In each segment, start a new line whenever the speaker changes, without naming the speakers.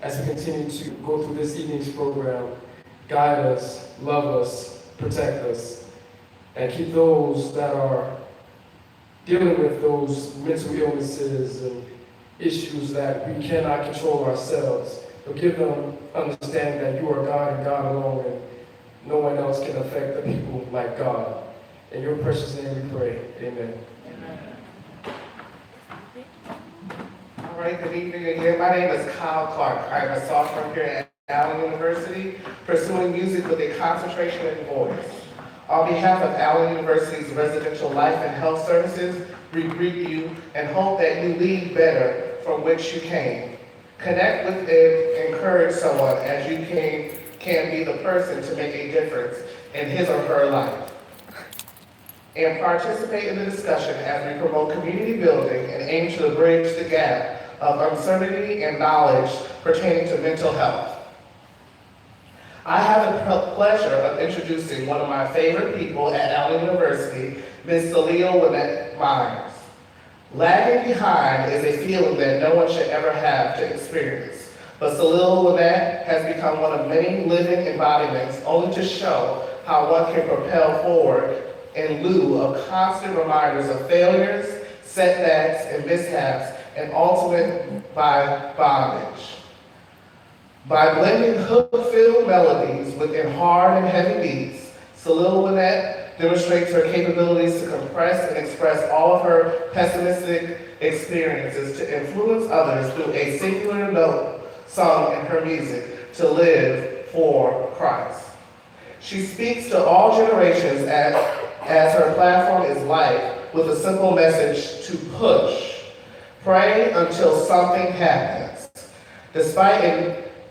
as we continue to go through this evening's program. Guide us, love us, protect us, and keep those that are dealing with those mental illnesses and issues that we cannot control ourselves. But give them understanding that you are God and God alone, and no one else can affect the people like God. In your precious name we pray. Amen.
All right, good evening again. My name is Kyle Clark. I am a sophomore here at Allen University, pursuing music with a concentration in voice. On behalf of Allen University's Residential Life and Health Services, we greet you and hope that you leave better from which you came. Connect with and encourage someone as you can be the person to make a difference in his or her life. And participate in the discussion as we promote community building and aim to bridge the gap of uncertainty and knowledge pertaining to mental health. I have the pleasure of introducing one of my favorite people at Allen University, Ms. SaLil Wynette Myers. Lagging behind is a feeling that no one should ever have to experience, but SaLil Wynette has become one of many living embodiments only to show how one can propel forward in lieu of constant reminders of failures, setbacks, and mishaps, and ultimate by bondage. By blending hook-filled melodies within hard and heavy beats, SaLil Wynette demonstrates her capabilities to compress and express all of her pessimistic experiences to influence others through a singular note sung in her music, to live for Christ. She speaks to all generations as her platform is life, with a simple message to push. Pray until something happens. Despite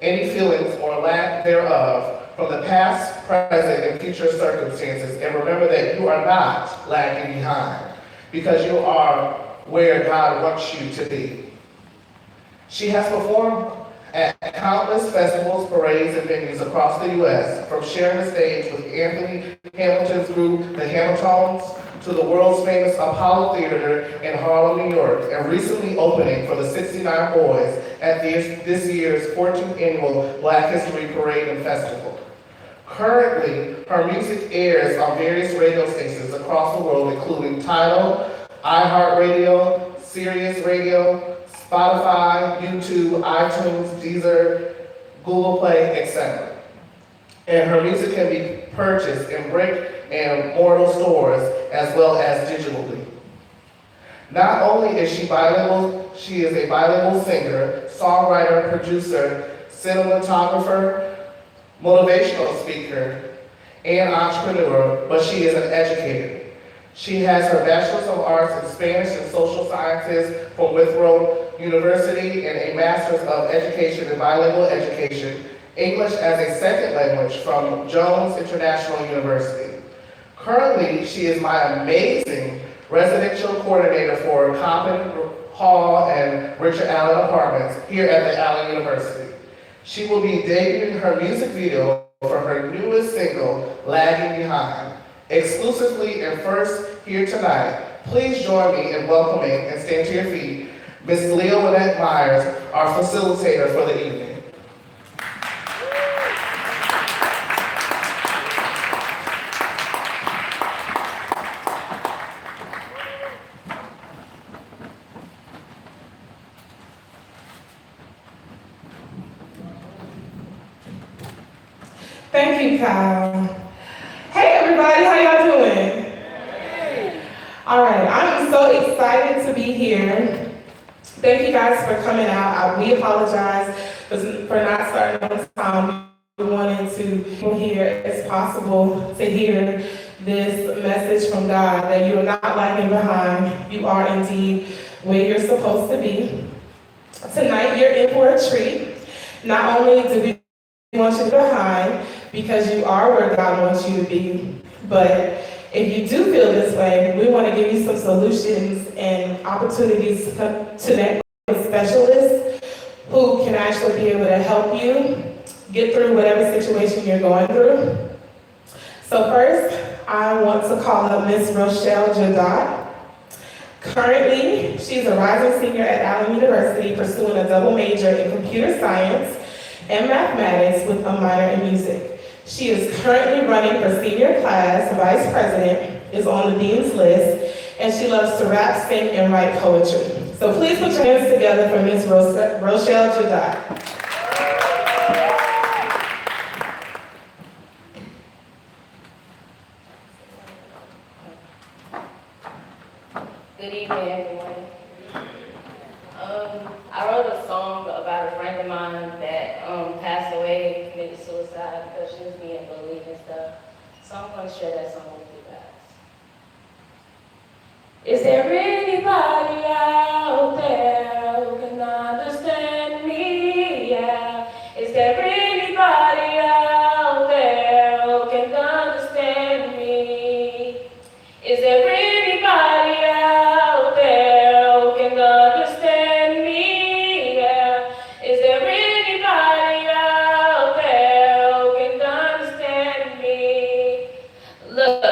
any feelings or lack thereof from the past, present, and future circumstances, and remember that you are not lagging behind, because you are where God wants you to be. She has performed at countless festivals, parades, and venues across the U.S., from sharing the stage with Anthony Hamilton's group, the Hamiltons, to the world's famous Apollo Theater in Harlem, New York, and recently opening for the 69 Boys at this year's 14th annual Black History Parade and Festival. Currently, her music airs on various radio stations across the world, including Tidal, iHeartRadio, Sirius Radio, Spotify, YouTube, iTunes, Deezer, Google Play, etc. And her music can be purchased in brick and mortar stores as well as digitally. Not only is she bilingual, she is a bilingual singer, songwriter, producer, cinematographer, motivational speaker, and entrepreneur, but she is an educator. She has her Bachelor's of Arts in Spanish and Social Sciences from Withrow University and a Master's of Education in Bilingual Education, English as a second language from Jones International University. Currently, she is my amazing residential coordinator for Coppin Hall and Richard Allen Apartments here at the Allen University. She will be debuting her music video for her newest single, Lagging Behind, exclusively and first here tonight. Please join me in welcoming and stand to your feet, Ms. SaLil Wynette Myers, our facilitator for the evening.
Thank you, Kyle. Hey, everybody, how y'all doing? All right, I'm so excited to be here. Thank you guys for coming out. We apologize for not starting on time. We wanted to be here as possible to hear this message from God that you are not lagging behind. You are indeed where you're supposed to be. Tonight, you're in for a treat. Not only do we want you behind, because you are where God wants you to be, but if you do feel this way, we want to give you some solutions and opportunities to connect with specialists who can actually be able to help you get through whatever situation you're going through. So first, I want to call up Miss Rochelle Jadot. Currently, she's a rising senior at Allen University, pursuing a double major in computer science and mathematics with a minor in music. She is currently running her senior class, vice president, is on the dean's list, and she loves to rap, sing, and write poetry. So please put your hands together for Ms. Rochelle Jadot.
Good evening, everyone. I wrote a song about a friend of mine that passed away, committed suicide because she was being bullied and stuff. So I'm going to share that song with you guys. Is there anybody out there who can understand me? Yeah. Is there anybody out there who can understand me? Is there anybody out there who can understand me? Yeah. Is there anybody out there who can understand me? Look,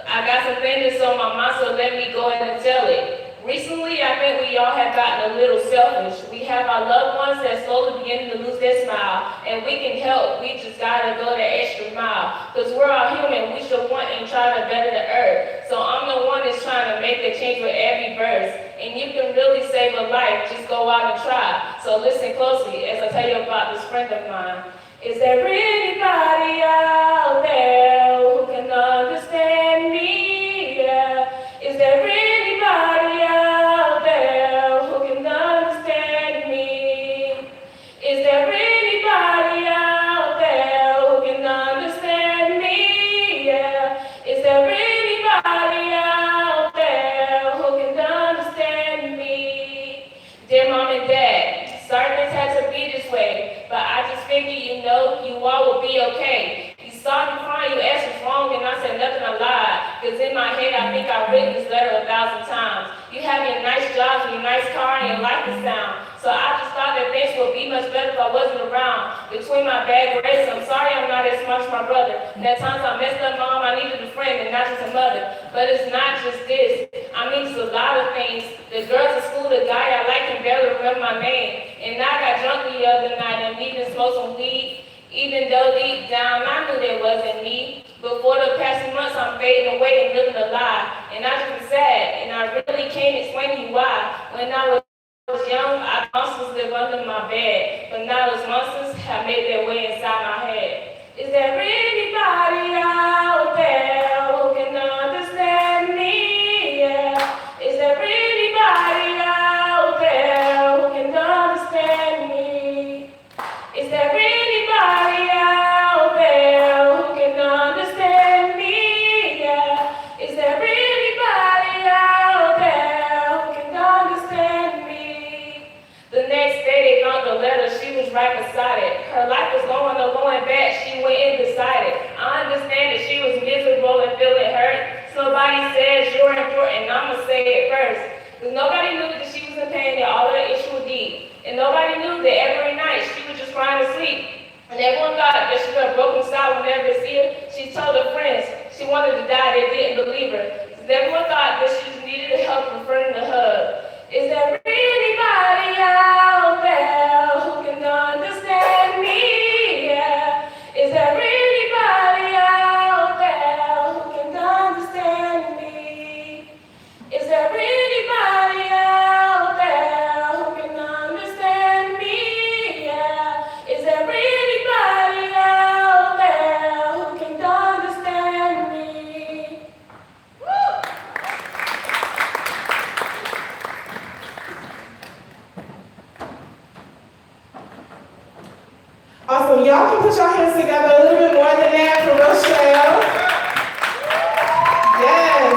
I got some things on my mind, so let me go ahead and tell it. Recently, I think we all have gotten a little selfish. We have our loved ones that slowly beginning to lose their smile, and we can help. We just gotta go the extra mile, because we're all human. We should want and try to better the earth. So I'm the one that's trying to make a change with every verse, and you can really save a life. Just go out and try. So listen closely as I tell you about this friend of mine. Is there anybody out there who can understand me? Yeah. Is there anybody out there who can understand me? Is there anybody out there who can understand me? Yeah. Is there anybody out there who can understand me? Dear Mom and Dad, sorry this had to be this way, but I just figured you all will be okay. You saw me crying, you asked what's wrong, and I said nothing, I lied. Because in my head, I think I've written this letter 1,000 times. You have your nice jobs and your nice car and your life is sound. So I just thought that things would be much better if I wasn't around. Between my bad grades, I'm sorry I'm not as smart as my brother. And at times I messed up, Mom, I needed a friend and not just a mother. But it's not just this. I mean, it's a lot of things. The girls at school, the guy I like can barely remember my name. And I got drunk the other night and needed to smoke some weed. Even though deep down I knew that wasn't me. But for the past few months I'm fading away and living a lie. And I just been sad, and I really can't explain to you why. When I was young, I monsters lived under my bed. But now those monsters have made their way inside my head. Is there anybody out there who can understand me? Yeah. Is there anybody out there who can understand me? Is there anybody out there who can understand me? Yeah. Is there anybody out there who can understand me? The next day they found the letter, she was right beside it. Her life was going back, she went in beside it. I understand that she was miserable and feeling hurt. Somebody says you're important, I'ma say it first. Because nobody knew that she was in pain and all of that issue was deep. And nobody knew that every night she was just crying to sleep. And everyone thought that she was a broken star whenever they see her. She told her friends she wanted to die, they didn't believe her. Because everyone thought that she just needed help and a friend to hug. Is there anybody out there who can understand me? Yeah. Is there anybody out there who can understand me? Is there anybody out there who can understand me? Yeah. Is there anybody out there who can understand me? Woo!
Awesome. Y'all can put your hands together a little bit more than that for Rochelle. Yes.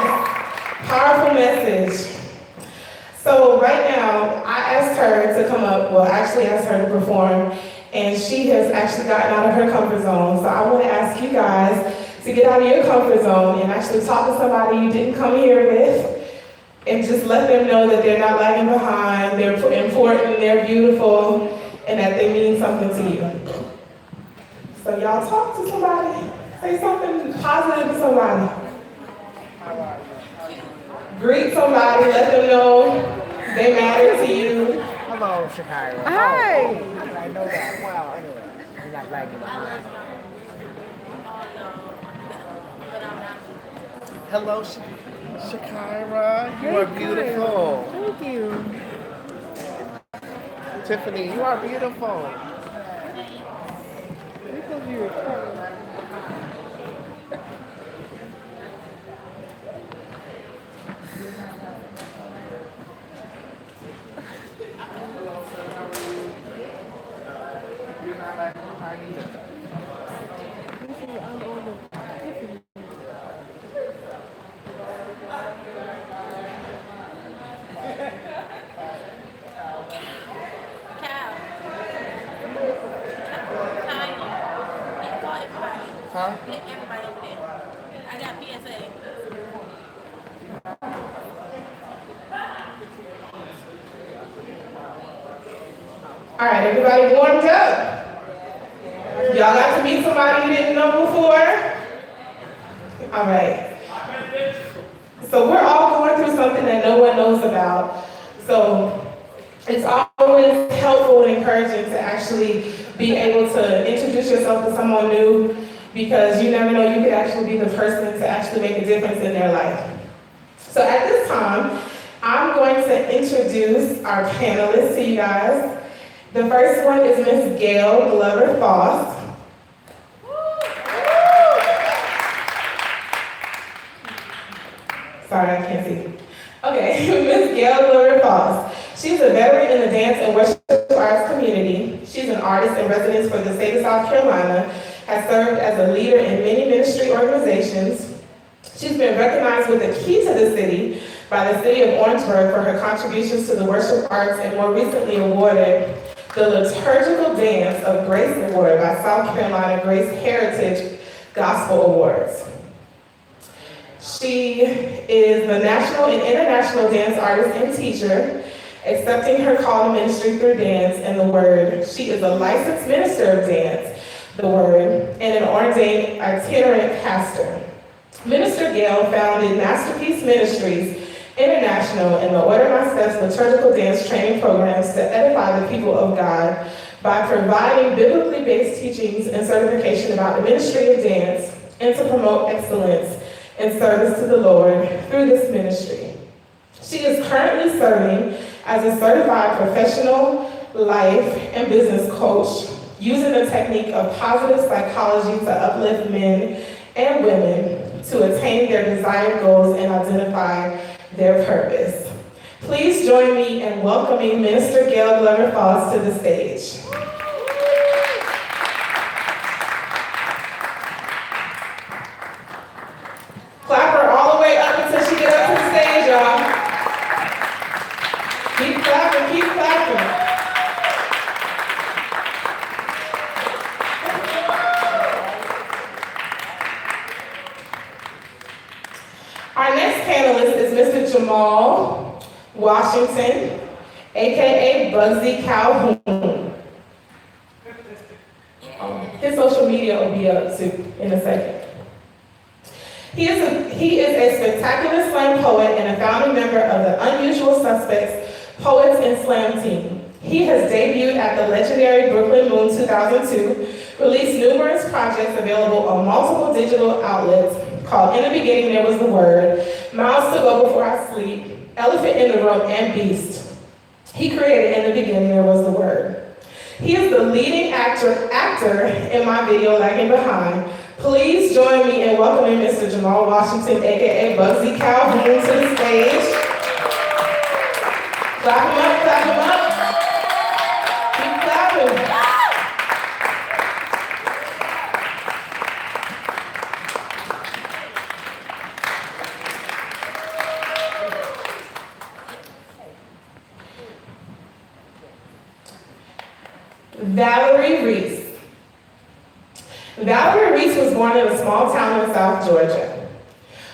Powerful message. So right now, I asked her to come up, well, actually asked her to perform, and she has actually gotten out of her comfort zone. So I want to ask you guys to get out of your comfort zone and actually talk to somebody you didn't come here with, and just let them know that they're not lagging behind, they're important, they're beautiful, and that they mean something to you. So y'all talk to somebody, say something positive to somebody. Greet somebody, let them know they matter to you.
Hello, Chicago.
Hi.
How did I know that? Wow, anyway. got lagging behind.
Hello, Shakira. You are beautiful.
Thank you.
Tiffany, you are beautiful.
Because you recording.
You're not lagging behind either. Huh?
Everybody over there. I got PSA.
All right, everybody warmed up? Y'all got to meet somebody you didn't know before? All right. So we're all going through something that no one knows about. So it's always helpful and encouraging to actually be able to introduce yourself to someone new, because you never know, you could actually be the person to actually make a difference in their life. So at this time, I'm going to introduce our panelists to you guys. The first one is Miss Gail Glover-Foss. Sorry, I can't see. Okay, Miss Gail Glover-Foss. She's a veteran in the dance and worship arts community. She's an artist in residence for the state of South Carolina, has served as a leader in many ministry organizations. She's been recognized with a key to the city by the city of Orangeburg for her contributions to the worship arts, and more recently awarded the Liturgical Dance of Grace Award by South Carolina Grace Heritage Gospel Awards. She is the national and international dance artist and teacher, accepting her call to ministry through dance and the word. She is a licensed minister of dance, the word, and an ordained itinerant pastor. Minister Gail founded Masterpiece Ministries International and the Order My Steps liturgical dance training programs to edify the people of God by providing biblically based teachings and certification about the ministry of dance, and to promote excellence in service to the Lord through this ministry. She is currently serving as a certified professional life and business coach, using the technique of positive psychology to uplift men and women to attain their desired goals and identify their purpose. Please join me in welcoming Minister Gail Glover-Foss to the stage. Clap her all the way up until she gets up to the stage, y'all. Keep clapping, keep clapping. Our next panelist is Mr. Jamal Washington, aka Bugsy Calhoun. His social media will be up too in a second. He is a spectacular slam poet and a founding member of the Unusual Suspects Poets and Slam team. He has debuted at the legendary Brooklyn Moon 2002, released numerous projects available on multiple digital outlets called In the Beginning There Was the Word, Miles to Go Before I Sleep, Elephant in the Room, and Beast. He created In the Beginning There Was the Word. He is the leading actor in my video, Lagging Behind. Please join me in welcoming Mr. Jamal Washington, aka Bugsy Calhoun, to the stage. Clap him up, clap him up. Keep clapping. Valerie Reese. Valerie Reese was born in a small town in South Georgia.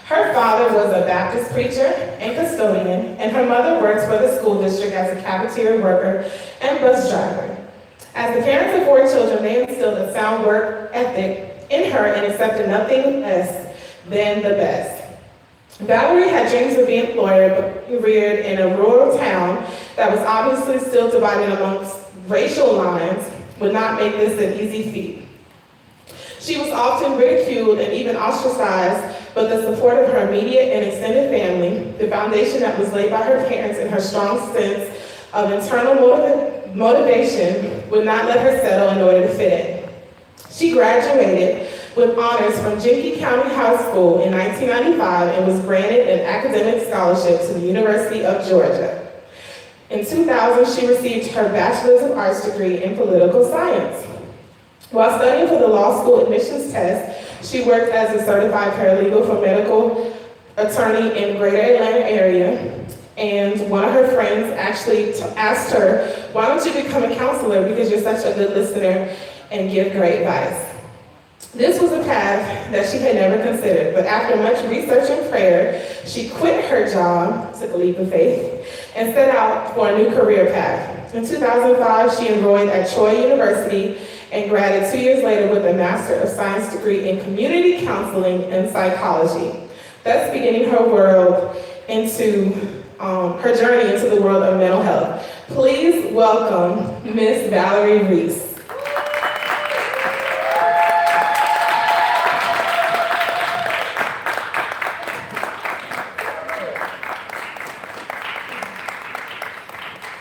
Her father was a Baptist preacher and custodian, and her mother worked for the school district as a cafeteria worker and bus driver. As the parents of 4 children, they instilled a sound work ethic in her and accepted nothing less than the best. Valerie had dreams of being a lawyer, but reared in a rural town that was obviously still divided amongst racial lines, would not make this an easy feat. She was often ridiculed and even ostracized, but the support of her immediate and extended family, the foundation that was laid by her parents, and her strong sense of internal motivation would not let her settle in order to fit in. She graduated with honors from Jenky County High School in 1995 and was granted an academic scholarship to the University of Georgia. In 2000, she received her Bachelor's of Arts degree in political science. While studying for the law school admissions test, she worked as a certified paralegal for medical attorney in the greater Atlanta area. And one of her friends actually asked her, why don't you become a counselor because you're such a good listener and give great advice. This was a path that she had never considered, but after much research and prayer, she quit her job, took a leap of faith, and set out for a new career path. In 2005, she enrolled at Troy University and graduated 2 years later with a Master of Science degree in Community Counseling and Psychology, thus beginning her her journey into the world of mental health. Please welcome Miss Valerie Reese.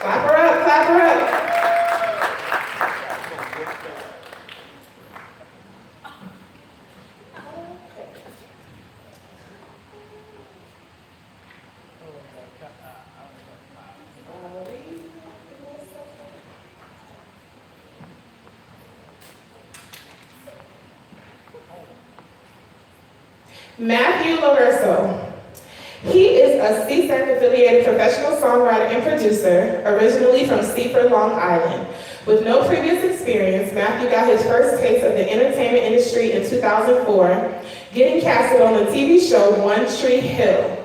Clap her up, clap her up. Matthew Lorenzo. He is a CSAC-affiliated professional songwriter and producer, originally from Seaford, Long Island. With no previous experience, Matthew got his first taste of the entertainment industry in 2004, getting casted on the TV show One Tree Hill.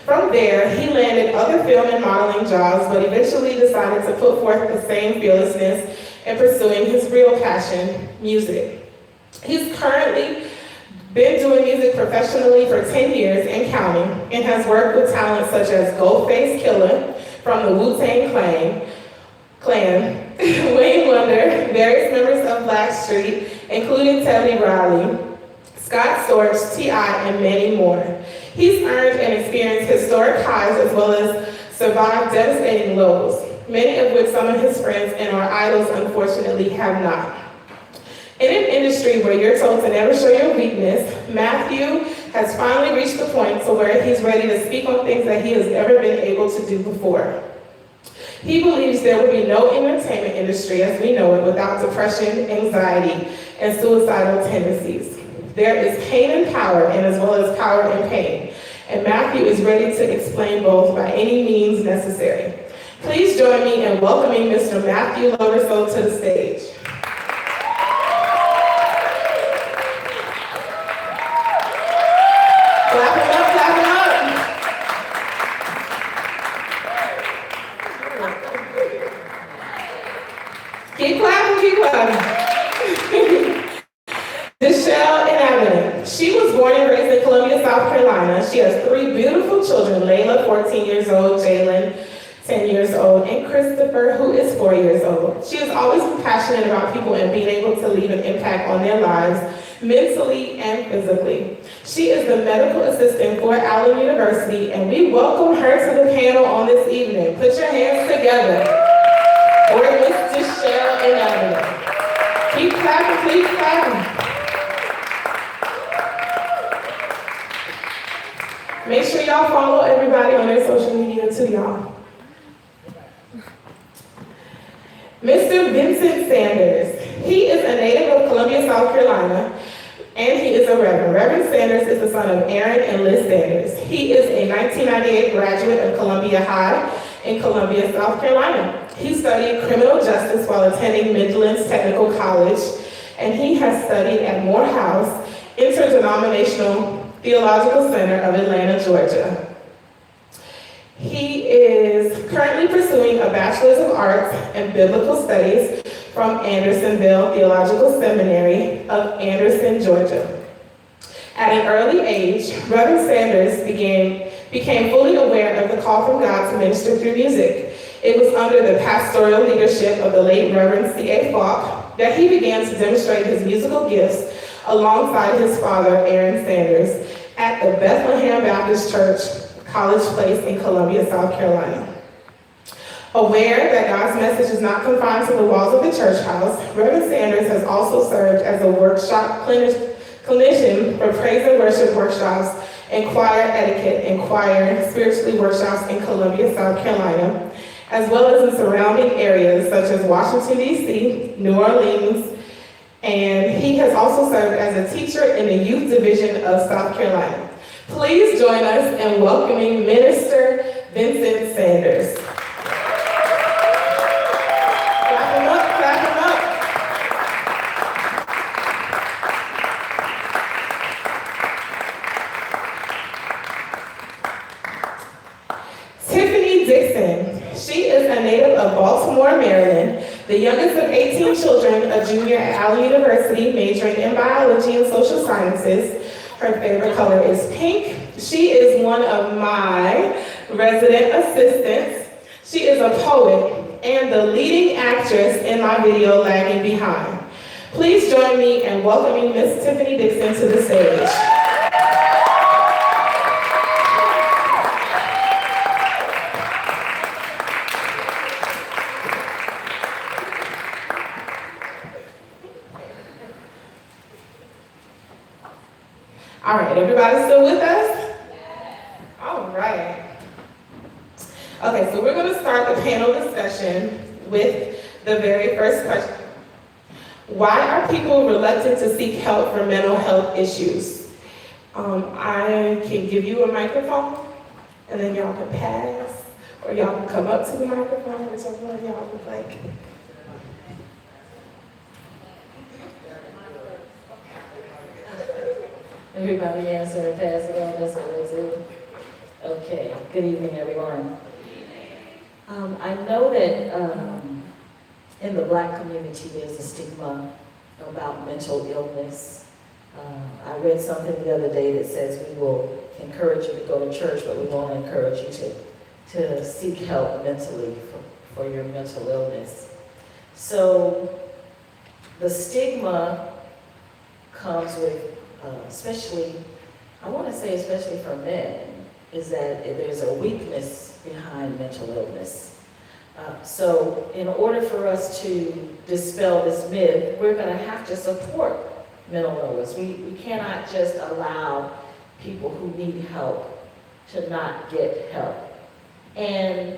From there, he landed other film and modeling jobs, but eventually decided to put forth the same fearlessness in pursuing his real passion, music. He's currently been doing music professionally for 10 years and counting, and has worked with talent such as Ghostface Killah from the Wu-Tang Clan, Wayne Wonder, various members of Blackstreet, including Teddy Riley, Scott Storch, T.I., and many more. He's earned and experienced historic highs as well as survived devastating lows, many of which some of his friends and our idols unfortunately have not. In an industry where you're told to never show your weakness, Matthew has finally reached the point to where he's ready to speak on things that he has never been able to do before. He believes there will be no entertainment industry as we know it without depression, anxiety, and suicidal tendencies. There is pain and power, and as well as power and pain. And Matthew is ready to explain both by any means necessary. Please join me in welcoming Mr. Matthew Lorenzo to the stage. Clap him up, clap him up. Keep clapping, keep clapping. Michelle Inhabitant. She was born and raised in Columbia, South Carolina. She has 3 beautiful children, Layla, 14 years old, Jalen, 10 years old, and Christopher, who is 4 years old. She has always been passionate about people and being able to leave an impact on their lives, mentally and physically. She is the medical assistant for Allen University, and we welcome her to the panel on this evening. Put your hands together for Miss Michelle Inhabitant. Keep clapping, keep clapping. Make sure y'all follow everybody on their social media too, y'all. Mr. Vincent Sanders. He is a native of Columbia, South Carolina, and he is a reverend. Reverend Sanders is the son of Aaron and Liz Sanders. He is a 1998 graduate of Columbia High in Columbia, South Carolina. He studied criminal justice while attending Midlands Technical College, and he has studied at Morehouse Interdenominational Theological Center of Atlanta, Georgia. He is currently pursuing a Bachelor's of Arts in Biblical Studies from Andersonville Theological Seminary of Anderson, Georgia. At an early age, Reverend Sanders became fully aware of the call from God to minister through music. It was under the pastoral leadership of the late Reverend C.A. Falk, that he began to demonstrate his musical gifts alongside his father, Aaron Sanders, at the Bethlehem Baptist Church, College Place in Columbia, South Carolina. Aware that God's message is not confined to the walls of the church house, Reverend Sanders has also served as a workshop clinician for praise and worship workshops and choir etiquette and choir spiritually workshops in Columbia, South Carolina, as well as in surrounding areas such as Washington, D.C., New Orleans, and he has also served as a teacher in the youth division of South Carolina. Please join us in welcoming Minister Vincent Sanders. Clap him up, clap him up. Tiffany Dixon. She is a native of Baltimore, Maryland, the youngest of 18 children, a junior at Allen University, majoring in biology and social sciences. Her favorite color is pink. She is one of my resident assistants. She is a poet and the leading actress in my video, Lagging Behind. Please join me in welcoming Miss Tiffany Dixon to the stage. All right, everybody still with us? All right. Okay, so we're going to start the panel discussion with the very first question. Why are people reluctant to seek help for mental health issues? I can give you a microphone, and then y'all can pass, or y'all can come up to the microphone, whichever one y'all would like.
Everybody answer and pass it on, that's what they do. Okay, good evening, everyone. I know that in the Black community, there's a stigma about mental illness. I read something the other day that says we will encourage you to go to church, but we won't encourage you to seek help mentally for your mental illness. So the stigma comes with especially, I want to say especially for men, is that there's a weakness behind mental illness. So in order for us to dispel this myth, we're going to have to support mental illness. We cannot just allow people who need help to not get help. And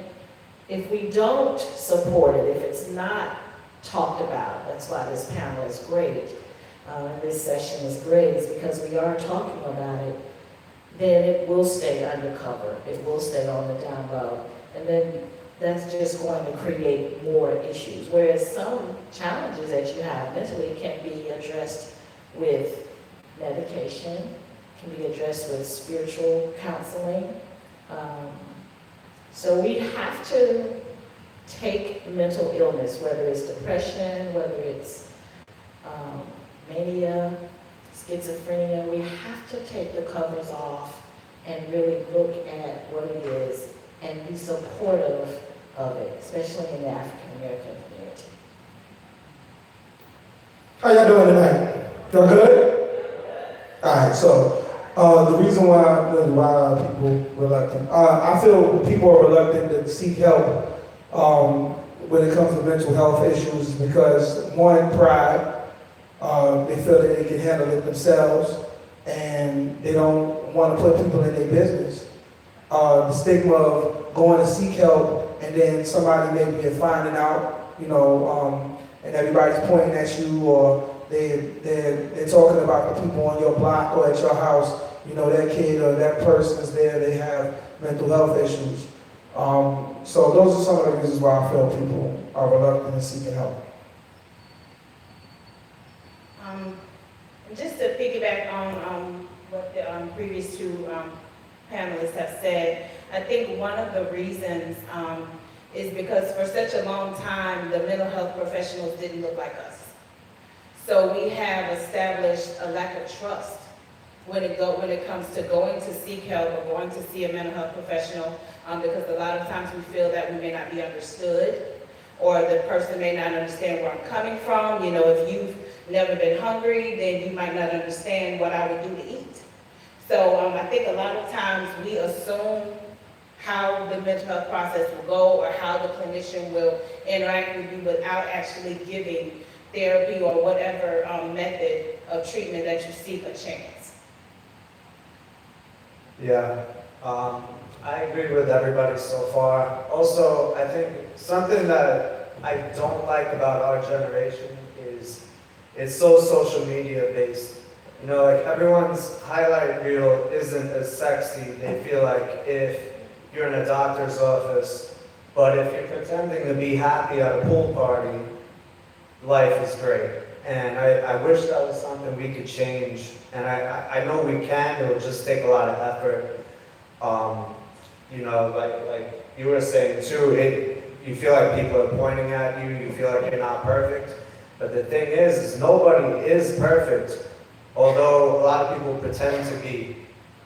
if we don't support it, if it's not talked about, that's why this panel is great. This session is great, is because we are talking about it, then it will stay undercover. It will stay on the down low. And then that's just going to create more issues. Whereas some challenges that you have mentally can be addressed with medication, can be addressed with spiritual counseling. So we have to take mental illness, whether it's depression, whether it's mania, schizophrenia, we have to take the covers off and really look at what it is and be supportive of it, especially in the African American community.
How y'all doing tonight? Y'all good? All right, so the reason why people reluctant, I feel people are reluctant to seek help when it comes to mental health issues because one, pride. They feel that they can handle it themselves, and they don't want to put people in their business. The stigma of going to seek help, and then somebody maybe is finding out, and everybody's pointing at you, or they're talking about the people on your block or at your house. That kid or that person is there. They have mental health issues. So those are some of the reasons why I feel people are reluctant in seeking help.
Just to piggyback on what the previous two panelists have said, I think one of the reasons is because for such a long time, the mental health professionals didn't look like us. So we have established a lack of trust when it comes to going to seek help or going to see a mental health professional, because a lot of times we feel that we may not be understood. or the person may not understand where I'm coming from. You know, if you've never been hungry, then you might not understand what I would do to eat. So I think a lot of times we assume how the mental health process will go or how the clinician will interact with you without actually giving therapy or whatever method of treatment that you seek a chance.
Yeah, I agree with everybody so far. Also, I think something that I don't like about our generation is it's so social media based. You know, like everyone's highlight reel isn't as sexy. They feel like if you're in a doctor's office, but if you're pretending to be happy at a pool party, life is great. And I wish that was something we could change. And I know we can, it'll just take a lot of effort. You know, like you were saying too, you feel like people are pointing at you, you feel like you're not perfect. But the thing is nobody is perfect, although a lot of people pretend to be.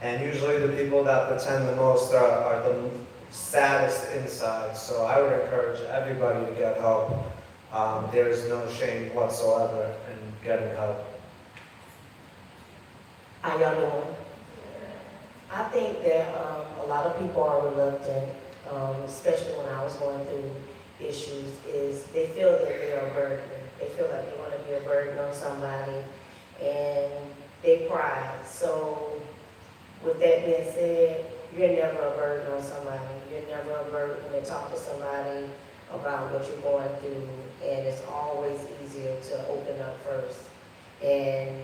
And usually the people that pretend the most are the saddest inside. So I would encourage everybody to get help. There is no shame whatsoever in getting help.
How y'all doing? I think that a lot of people are reluctant, especially when I was going through issues, is they feel that they're a burden. They feel like they want to be a burden on somebody, and they pride. So with that being said, you're never a burden on somebody. You're never a burden when they talk to somebody about what you're going through, and it's always easier to open up first and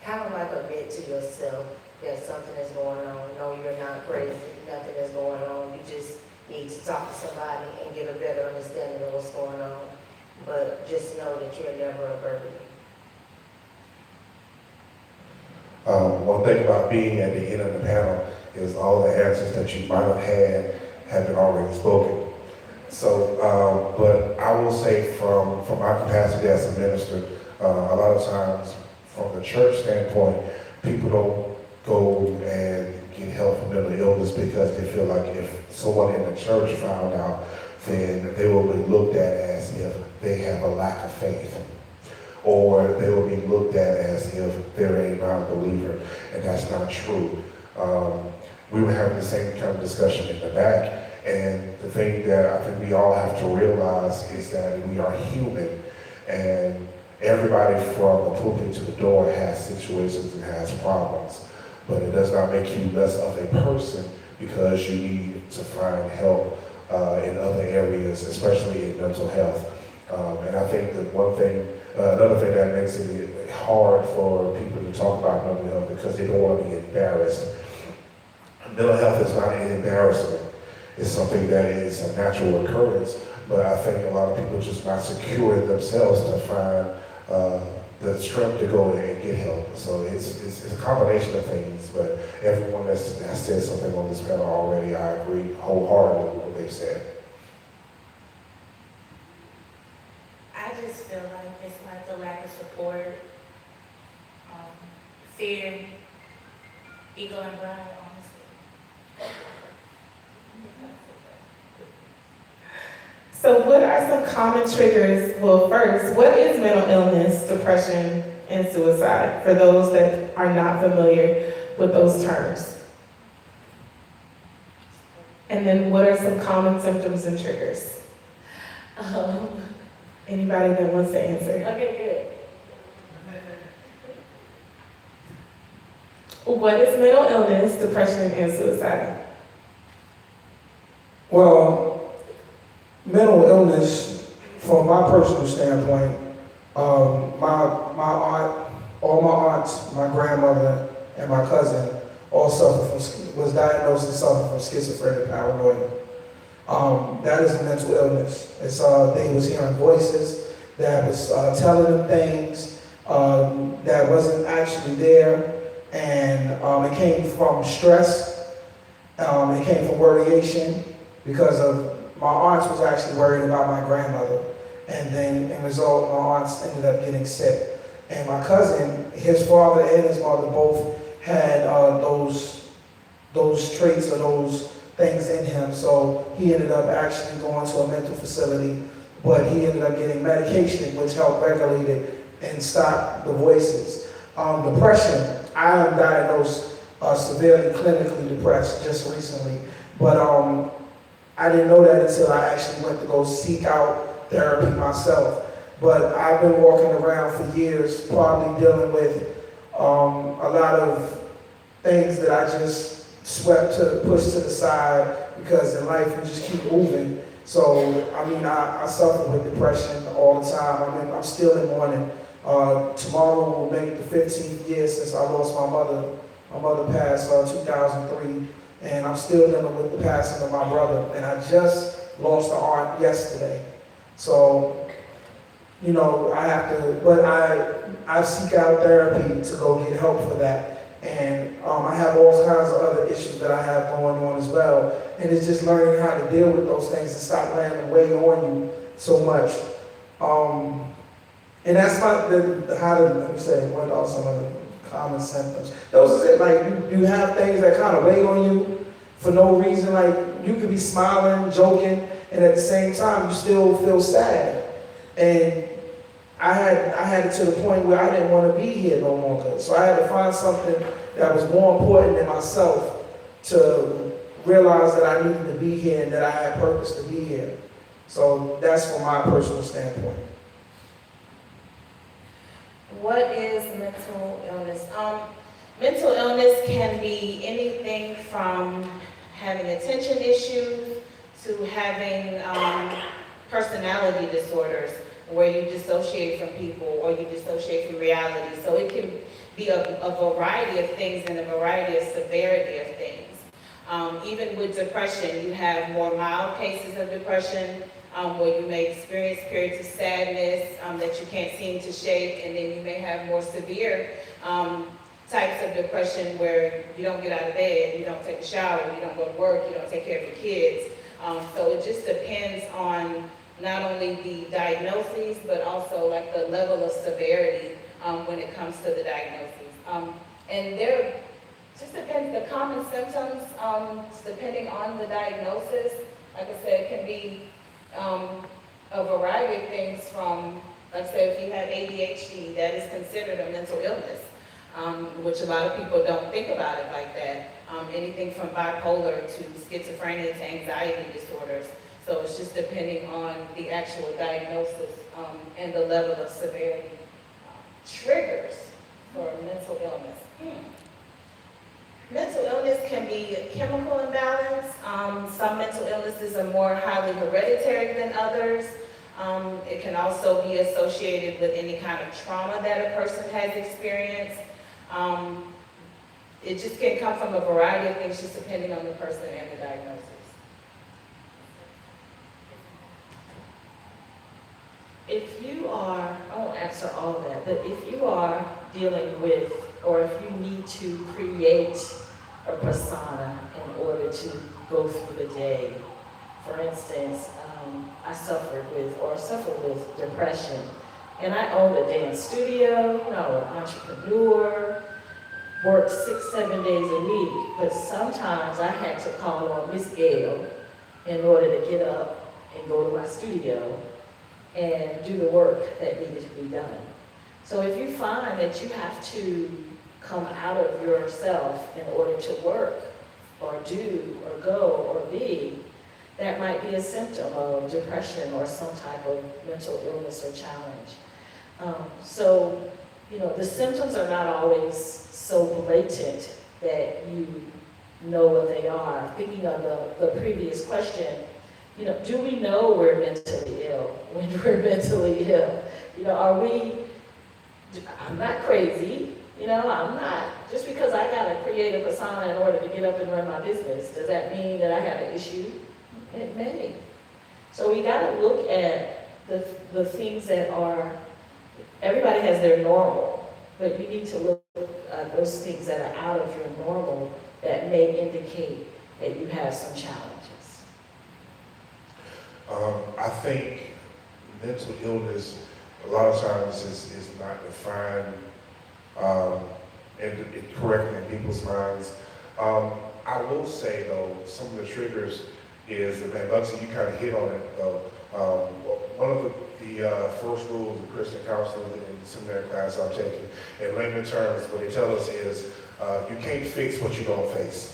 kind of like admit to yourself that something is going on. No, you're not crazy. Nothing is going on. You just need to talk to somebody and get a better understanding of what's going on. But just know that you're never a burden.
One thing about being at the end of the panel is all the answers that you might have had have been already spoken. So, but I will say from my capacity as a minister, a lot of times from the church standpoint, people don't go and get help for mental illness because they feel like if someone in the church found out, then they will be looked at as if they have a lack of faith, or they will be looked at as if they're a non-believer, and that's not true. We were having the same kind of discussion in the back, and the thing that I think we all have to realize is that we are human, and everybody from the pulpit to the door has situations and has problems, but it does not make you less of a person because you need to find help in other areas, especially in mental health. And I think that another thing that makes it hard for people to talk about mental health because they don't want to be embarrassed. Mental health is not an embarrassment. It's something that is a natural occurrence, but I think a lot of people just not secure in themselves to find the strength to go and get help. So it's a combination of things, but everyone has said something on this panel already. I agree wholeheartedly with what they've said.
I just feel like it's like the lack of support, fear, ego and pride, honestly.
So what are some common triggers? Well, first, what is mental illness, depression, and suicide for those that are not familiar with those terms? And then what are some common symptoms and triggers? Anybody that wants to answer?
Okay,
What is mental illness, depression, and suicide?
Well, mental illness, from my personal standpoint, my aunt, all my aunts, my grandmother, and my cousin all was diagnosed and suffered from schizophrenia paranoia. That is a mental illness. It's they was hearing voices that was telling them things that wasn't actually there, and it came from stress. It came from worryation because of my aunts was actually worried about my grandmother, and then in result, my aunts ended up getting sick. And my cousin, his father and his mother both had those traits or those things in him. So he ended up actually going to a mental facility but he ended up getting medication which helped regulate it and stop the voices. Depression, I am diagnosed severely clinically depressed just recently, but I didn't know that until I actually went to go seek out therapy myself. But I've been walking around for years, probably dealing with a lot of things that I just pushed to the side, because in life you just keep moving. So, I mean, I suffer with depression all the time. I mean, I'm still in mourning. Tomorrow will make the 15th year since I lost my mother. My mother passed 2003, and I'm still dealing with the passing of my brother. And I just lost an aunt yesterday. So, you know, I have to, but I seek out therapy to go get help for that. And I have all kinds of other issues that I have going on as well. And it's just learning how to deal with those things and stop letting them weigh on you so much. And that's not let me say, what are some of the common symptoms? Those are it, like you have things that kind of weigh on you for no reason. Like you could be smiling, joking, and at the same time you still feel sad. And I had it to the point where I didn't want to be here no longer. So I had to find something that was more important than myself to realize that I needed to be here and that I had purpose to be here. So that's from my personal standpoint.
What is mental illness? Mental illness can be anything from having attention issues to having personality disorders, where you dissociate from people or you dissociate from reality. So it can be a variety of things and a variety of severity of things. Even with depression, you have more mild cases of depression where you may experience periods of sadness that you can't seem to shake, and then you may have more severe types of depression where you don't get out of bed, you don't take a shower, you don't go to work, you don't take care of your kids. So it just depends on not only the diagnoses, but also like the level of severity when it comes to the diagnoses. And there just depends, the common symptoms, depending on the diagnosis, like I said, can be a variety of things from, like I said, if you have ADHD, that is considered a mental illness, which a lot of people don't think about it like that. Anything from bipolar to schizophrenia to anxiety disorders. So it's just depending on the actual diagnosis and the level of severity. Triggers for mental illness. Mental illness can be a chemical imbalance. Some mental illnesses are more highly hereditary than others. It can also be associated with any kind of trauma that a person has experienced. It just can come from a variety of things, just depending on the person and the diagnosis.
If you are, I won't answer all that, but if you are dealing with, or if you need to create a persona in order to go through the day, for instance, I suffer with depression, and I own a dance studio, you know, an entrepreneur, work 6-7 days a week, but sometimes I had to call on Miss Gail in order to get up and go to my studio and do the work that needed to be done. So if you find that you have to come out of yourself in order to work or do or go or be, that might be a symptom of depression or some type of mental illness or challenge. So, you know, the symptoms are not always so blatant that you know what they are. Thinking of the previous question, you know, do we know we're mentally ill when we're mentally ill? You know, I'm not crazy, you know, I'm not, just because I got to create a persona in order to get up and run my business, does that mean that I have an issue? It may. So we got to look at the things that are, everybody has their normal, but you need to look at those things that are out of your normal that may indicate that you have some challenges.
I think mental illness a lot of times is not defined and correctly in people's minds. I will say though, some of the triggers is, and Bugsy, you kind of hit on it though, One of the first rules of Christian counseling in the seminary class I'm taking, in layman terms, what they tell us is you can't fix what you don't face.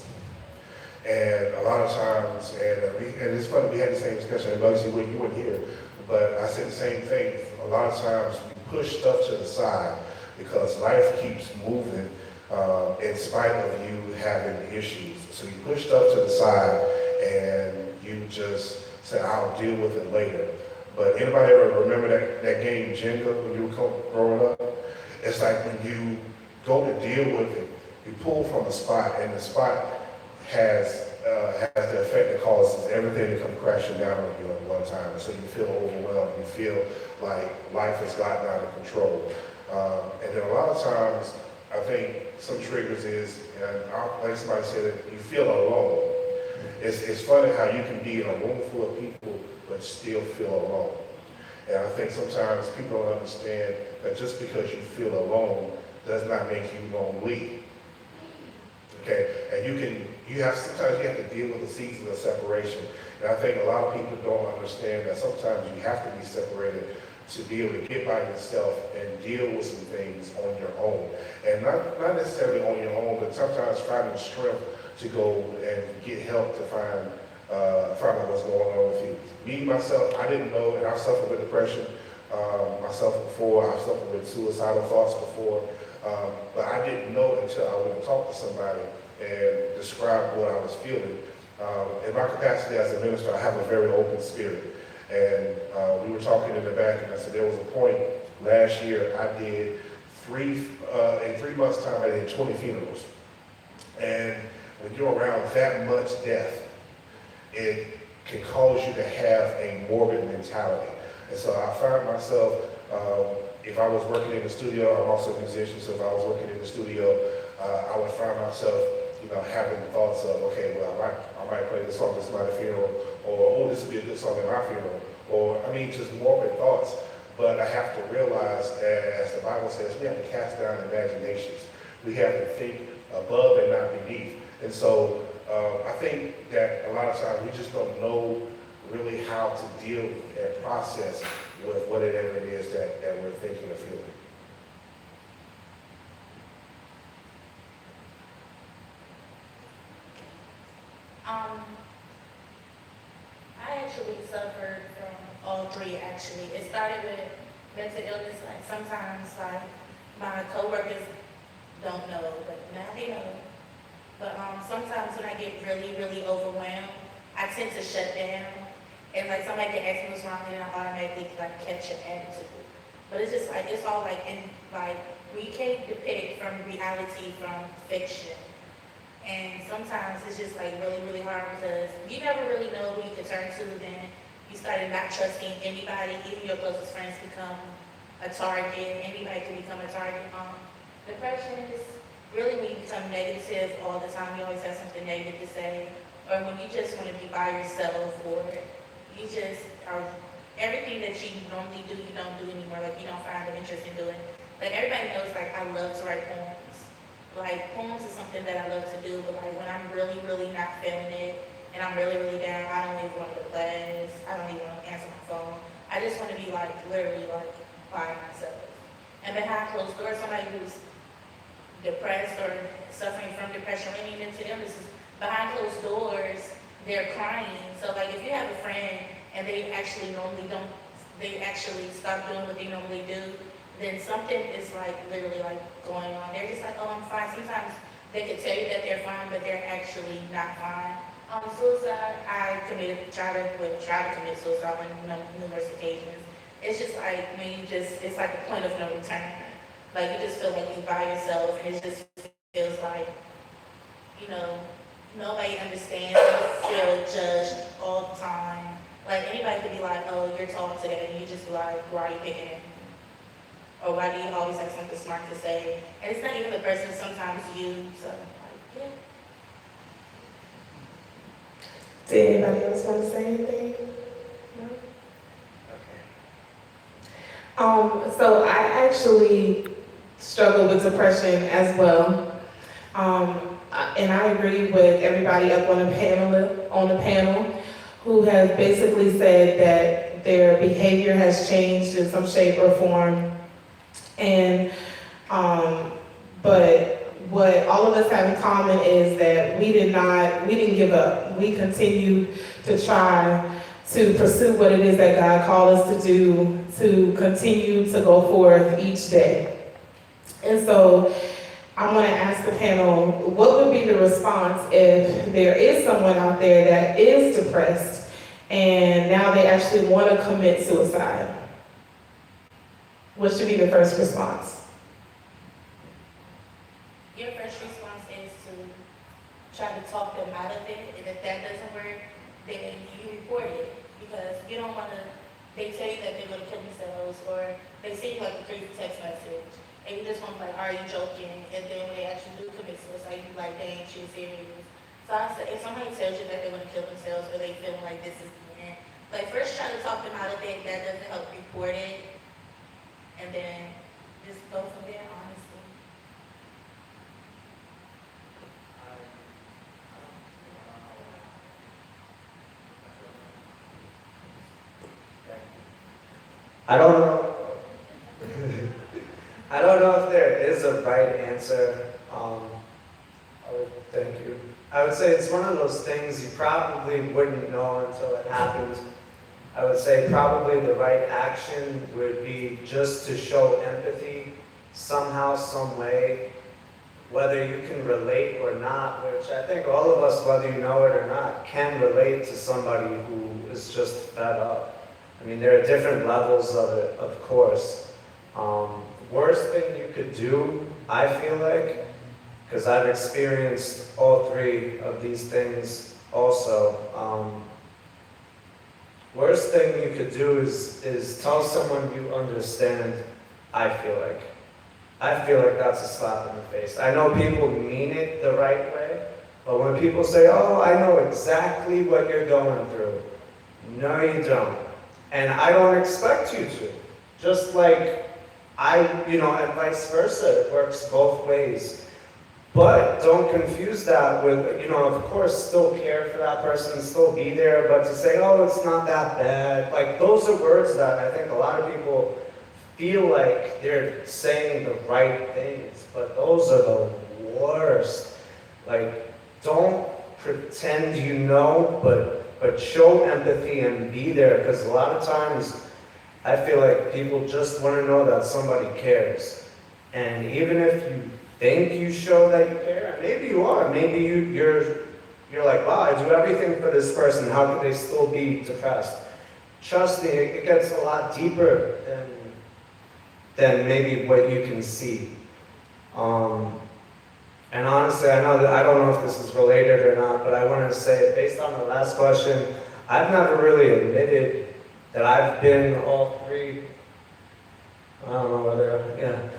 And a lot of times, and it's funny, we had the same discussion, and Bugsy, you weren't here, but I said the same thing. A lot of times we push stuff to the side because life keeps moving in spite of you having issues. So you push stuff to the side and you just say, I'll deal with it later. But anybody ever remember that game Jenga when you were growing up? It's like when you go to deal with it, you pull from a spot, and the spot has the effect that causes everything to come crashing down on you at one time. And so you feel overwhelmed. You feel like life has gotten out of control. And then a lot of times, I think some triggers is, and like somebody said, you feel alone. It's funny how you can be in a room full of people but still feel alone. And I think sometimes people don't understand that just because you feel alone does not make you lonely. Okay, and sometimes you have to deal with the season of separation. And I think a lot of people don't understand that sometimes you have to be separated to be able to get by yourself and deal with some things on your own. And not necessarily on your own, but sometimes finding strength to go and get help to find out what's going on with you. Me, myself, I didn't know, and I've suffered with depression myself before. I've suffered with suicidal thoughts before. But I didn't know until I went and talked to somebody and described what I was feeling. In my capacity as a minister, I have a very open spirit. And we were talking in the back, and I said there was a point last year I did in 3 months' time, I did 20 funerals. And when you're around that much death, it can cause you to have a morbid mentality. And so I found myself, if I was working in the studio, I'm also a musician, so if I was working in the studio, I would find myself, having thoughts of, okay, well, I might play this song at somebody's funeral, or, oh, this would be a good song at my funeral, or, just morbid thoughts. But I have to realize, as the Bible says, we have to cast down imaginations. We have to think above and not beneath. And so I think that a lot of times we just don't know really how to deal and process with whatever it is that we're thinking or feeling.
I actually suffered from all three, actually. It started with mental illness, like sometimes, like, my coworkers don't know, but now they know. But sometimes when I get really, really overwhelmed, I tend to shut down. And like somebody can ask me what's wrong, and I automatically like catch an attitude. But it's just like, it's all like, we can't depict from reality from fiction. And sometimes it's just like really, really hard because you never really know who you can turn to. Then you started not trusting anybody. Even your closest friends become a target. Anybody can become a target. Depression is really when you become negative all the time. You always have something negative to say. Or when you just want to be by yourself, or you just are, everything that you normally do, you don't do anymore. Like you don't find an interest in doing. Like everybody knows, like I love to write poems. Like, poems is something that I love to do, but like when I'm really, really not feeling it, and I'm really, really down, I don't even want to go to class, I don't even want to answer my phone. I just want to be like, literally like, by myself. And behind closed doors, somebody who's depressed or suffering from depression or any mental illnesses, behind closed doors, they're crying. So like if you have a friend and they actually stop doing what they normally do, then something is like literally like going on. They're just like, oh, I'm fine. Sometimes they could tell you that they're fine, but they're actually not fine. Suicide, I tried to commit suicide on numerous occasions. It's just like when it's like a point of no return. Like you just feel like you're by yourself, and it just feels like, nobody understands. You feel judged all the time. Like anybody could be like, oh, you're tall today, and you just be like, why are you picking it? Or why do you always have something smart to say? And it's not even the person, sometimes you. So, like, yeah.
Did anybody else want to say anything? No? Okay. So I actually struggle with depression as well. And I agree with everybody up on the panel who has basically said that their behavior has changed in some shape or form. And, but what all of us have in common is that we didn't give up. We continued to try to pursue what it is that God called us to do, to continue to go forth each day. And so I want to ask the panel, what would be the response if there is someone out there that is depressed and now they actually want to commit suicide? What should be the first response?
Your first response is to try to talk them out of it, and if that doesn't work, then you report it, because you don't want to, they tell you that they're going to kill themselves, or they send you like a crazy text message, and you just want to like, are you joking? And then when they actually do commit suicide, you like, dang, she was serious. So I said, if somebody tells you that they're going to kill themselves, or they feel like this is the end, like first try to talk them out of it. That doesn't help, report it, and then just go from there, honestly.
I don't know. I don't know if there is a right answer. Thank you. I would say it's one of those things you probably wouldn't know until it happens. I would say probably the right action would be just to show empathy somehow, some way, whether you can relate or not, which I think all of us, whether you know it or not, can relate to somebody who is just fed up. I mean, there are different levels of it, of course. Worst thing you could do, I feel like, because I've experienced all three of these things also. Worst thing you could do is tell someone you understand, I feel like. I feel like that's a slap in the face. I know people mean it the right way, but when people say, oh, I know exactly what you're going through, no, you don't. And I don't expect you to. Just like and vice versa, it works both ways. But don't confuse that with, of course, still care for that person, still be there, but to say, oh, it's not that bad. Like, those are words that I think a lot of people feel like they're saying the right things, but those are the worst. Like, don't pretend you know, but show empathy and be there, because a lot of times I feel like people just want to know that somebody cares. And even if you think you show that you care, maybe you are, maybe you're like, wow, I do everything for this person, how could they still be depressed? Trust me, it gets a lot deeper than maybe what you can see. And honestly, I don't know if this is related or not, but I wanted to say, based on the last question, I've never really admitted that I've been all three. I don't know whether,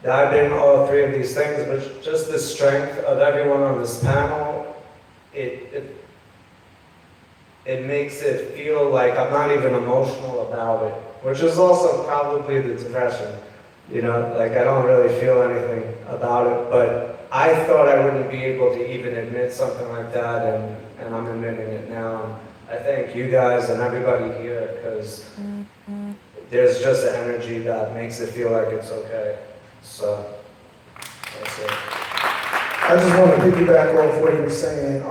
that I've been all three of these things, but just the strength of everyone on this panel, it makes it feel like I'm not even emotional about it, which is also probably the depression. Like I don't really feel anything about it, but I thought I wouldn't be able to even admit something like that, and I'm admitting it now. I thank you guys and everybody here, because there's just an energy that makes it feel like it's okay. So, that's it.
I just want to piggyback off what he was saying.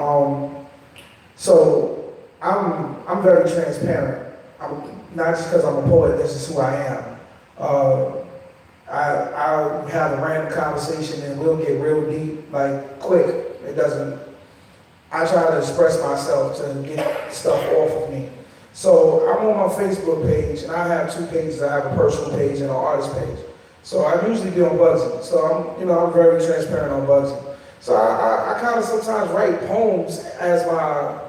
So I'm very transparent. I'm not just because I'm a poet. That's just who I am. I have a random conversation and we'll get real deep, like quick. It doesn't. I try to express myself to get stuff off of me. So I'm on my Facebook page, and I have two pages. I have a personal page and an artist page. So I usually be on Bugsy. So I'm very transparent on Bugsy. So I kind of sometimes write poems as my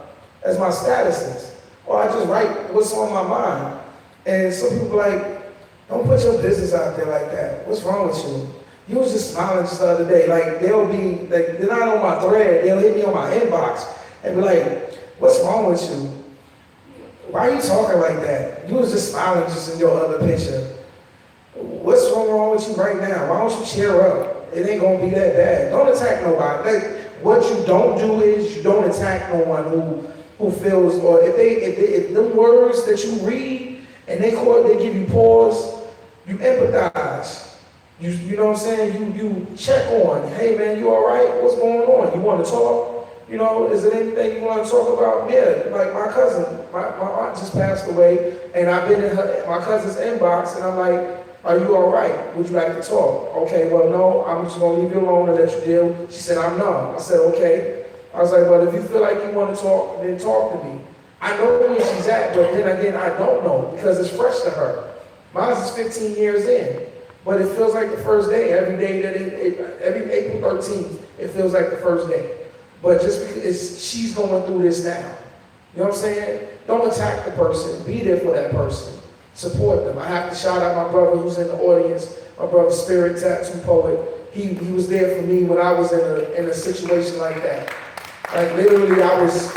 statuses, or I just write what's on my mind. And some people like, don't put your business out there like that. What's wrong with you? You was just smiling just the other day. Like they'll be like, they're not on my thread. They'll hit me on my inbox and be like, what's wrong with you? Why are you talking like that? You was just smiling just in your other picture. What's wrong with you right now? Why don't you cheer up? It ain't gonna be that bad. Don't attack nobody. Like, what you don't do is you don't attack no one who feels, or if them words that you read and they give you pause, you empathize. You know what I'm saying? You check on, hey man, you all right? What's going on? You want to talk? You know, is there anything you want to talk about? Yeah, like my cousin, my aunt just passed away, and I've been in my cousin's inbox, and I'm like, are you all right? Would you like to talk? Okay, well, no, I'm just going to leave you alone and let you deal. She said, I'm numb. I said, okay. I was like, well, if you feel like you want to talk, then talk to me. I know where she's at, but then again, I don't know because it's fresh to her. Mine is 15 years in, but it feels like the first day. Every day that every April 13th, it feels like the first day. But just because she's going through this now. You know what I'm saying? Don't attack the person. Be there for that person. Support them. I have to shout out my brother who's in the audience, my brother Spirit Tattoo Poet. He was there for me when I was in a situation like that. Like literally I was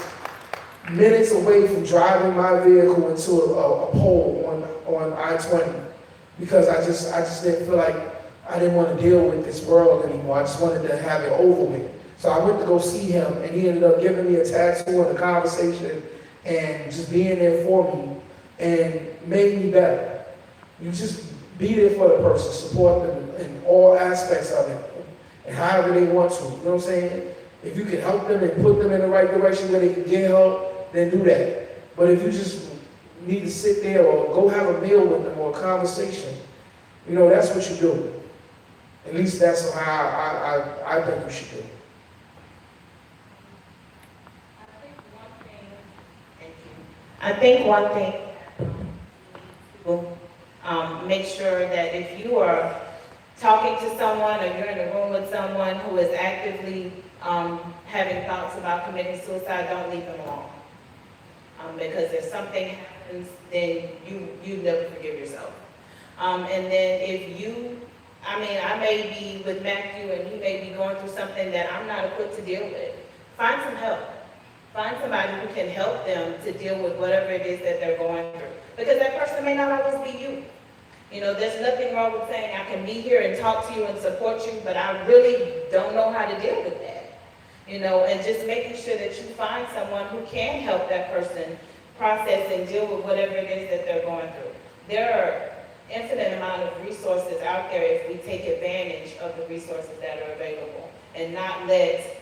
minutes away from driving my vehicle into a pole on I-20 because I just didn't feel like I didn't want to deal with this world anymore. I just wanted to have it over with. So I went to go see him, and he ended up giving me a tattoo and a conversation and just being there for me and made me better. You just be there for the person, support them in all aspects of it, and however they want to. You know what I'm saying? If you can help them and put them in the right direction where they can get help, then do that. But if you just need to sit there or go have a meal with them or a conversation, you know, that's what you do. At least that's how I think you should do.
I think one thing, make sure that if you are talking to someone or you're in a room with someone who is actively having thoughts about committing suicide, don't leave them alone. Because if something happens, then you never forgive yourself. And then if you, I may be with Matthew and he may be going through something that I'm not equipped to deal with, find some help. Find somebody who can help them to deal with whatever it is that they're going through. Because that person may not always be you. You know, there's nothing wrong with saying I can be here and talk to you and support you, but I really don't know how to deal with that. You know, and just making sure that you find someone who can help that person process and deal with whatever it is that they're going through. There are infinite amount of resources out there if we take advantage of the resources that are available and not let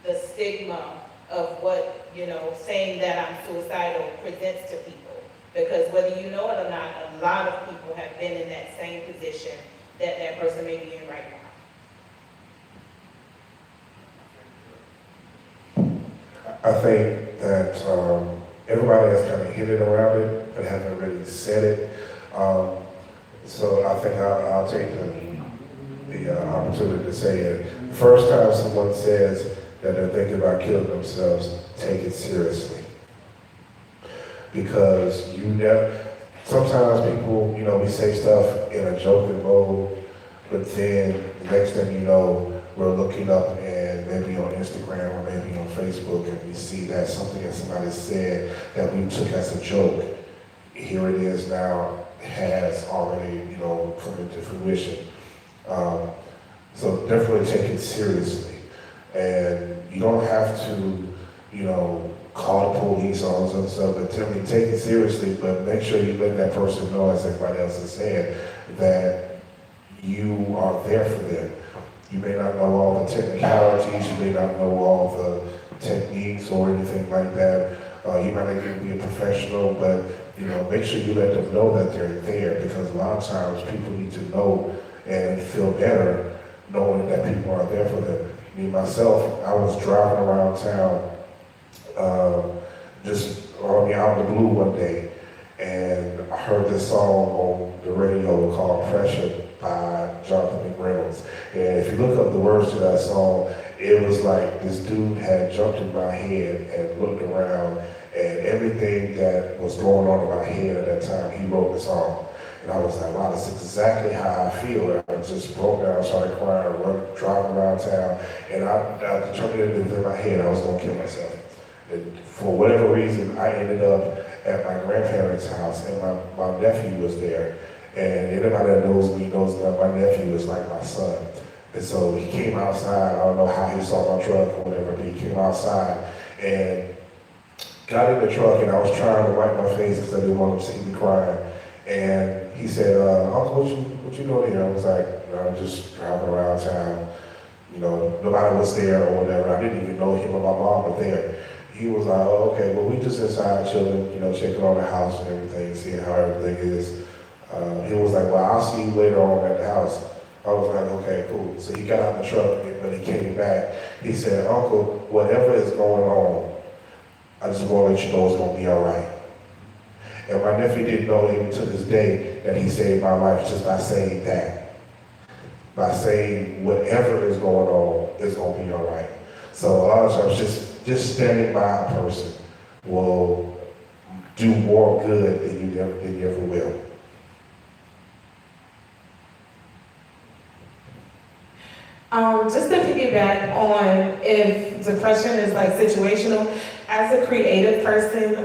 the stigma of what, you know, saying that I'm suicidal presents to people. Because whether you know it or not, a lot of people have been in that same position that that person may be in right now.
I think that everybody has kind of hinted around it, but haven't really said it. So I think I'll take the opportunity to say it. The first time someone says that they're thinking about killing themselves, take it seriously. Because sometimes people, you know, we say stuff in a joking mode, but then the next thing you know, we're looking up and maybe on Instagram or maybe on Facebook and we see that something that somebody said that we took as a joke, here it is now, has already, you know, come into fruition. So definitely take it seriously. And you don't have to, you know, call the police on and stuff, but take it seriously, but make sure you let that person know, as everybody else has said, that you are there for them. You may not know all the technicalities, you may not know all the techniques or anything like that. You might not even be a professional, but you know, make sure you let them know that they're there, because a lot of times people need to know and feel better knowing that people are there for them. Me, myself, I was driving around town, out of the blue one day, and I heard this song on the radio called Pressure by Jonathan McReynolds. And if you look up the words to that song, it was like this dude had jumped in my head and looked around, and everything that was going on in my head at that time, he wrote the song. And I was like, wow, that's exactly how I feel. I just broke down, started crying, driving around town, and I determined in my head I was going to kill myself. And for whatever reason, I ended up at my grandparents' house, and my nephew was there. And anybody that knows me knows that my nephew is like my son. And so he came outside. I don't know how he saw my truck or whatever, but he came outside, and got in the truck and I was trying to wipe my face because I didn't want him to see me crying. And he said, Uncle, what you doing here? I was like, I'm just driving around town. You know, nobody was there or whatever. I didn't even know him or my mom were there. He was like, oh, okay, well, we just inside chilling, you know, checking on the house and everything, seeing how everything is. He was like, well, I'll see you later on at the house. I was like, okay, cool. So he got out the truck, and when he came back, he said, Uncle, whatever is going on, I just want to let you know it's going to be all right. And my nephew didn't know even to this day that he saved my life just by saying that. By saying whatever is going on, it's going to be all right. So a lot of times just standing by a person will do more good than you ever will.
Just to piggyback on if depression is like situational, as a creative person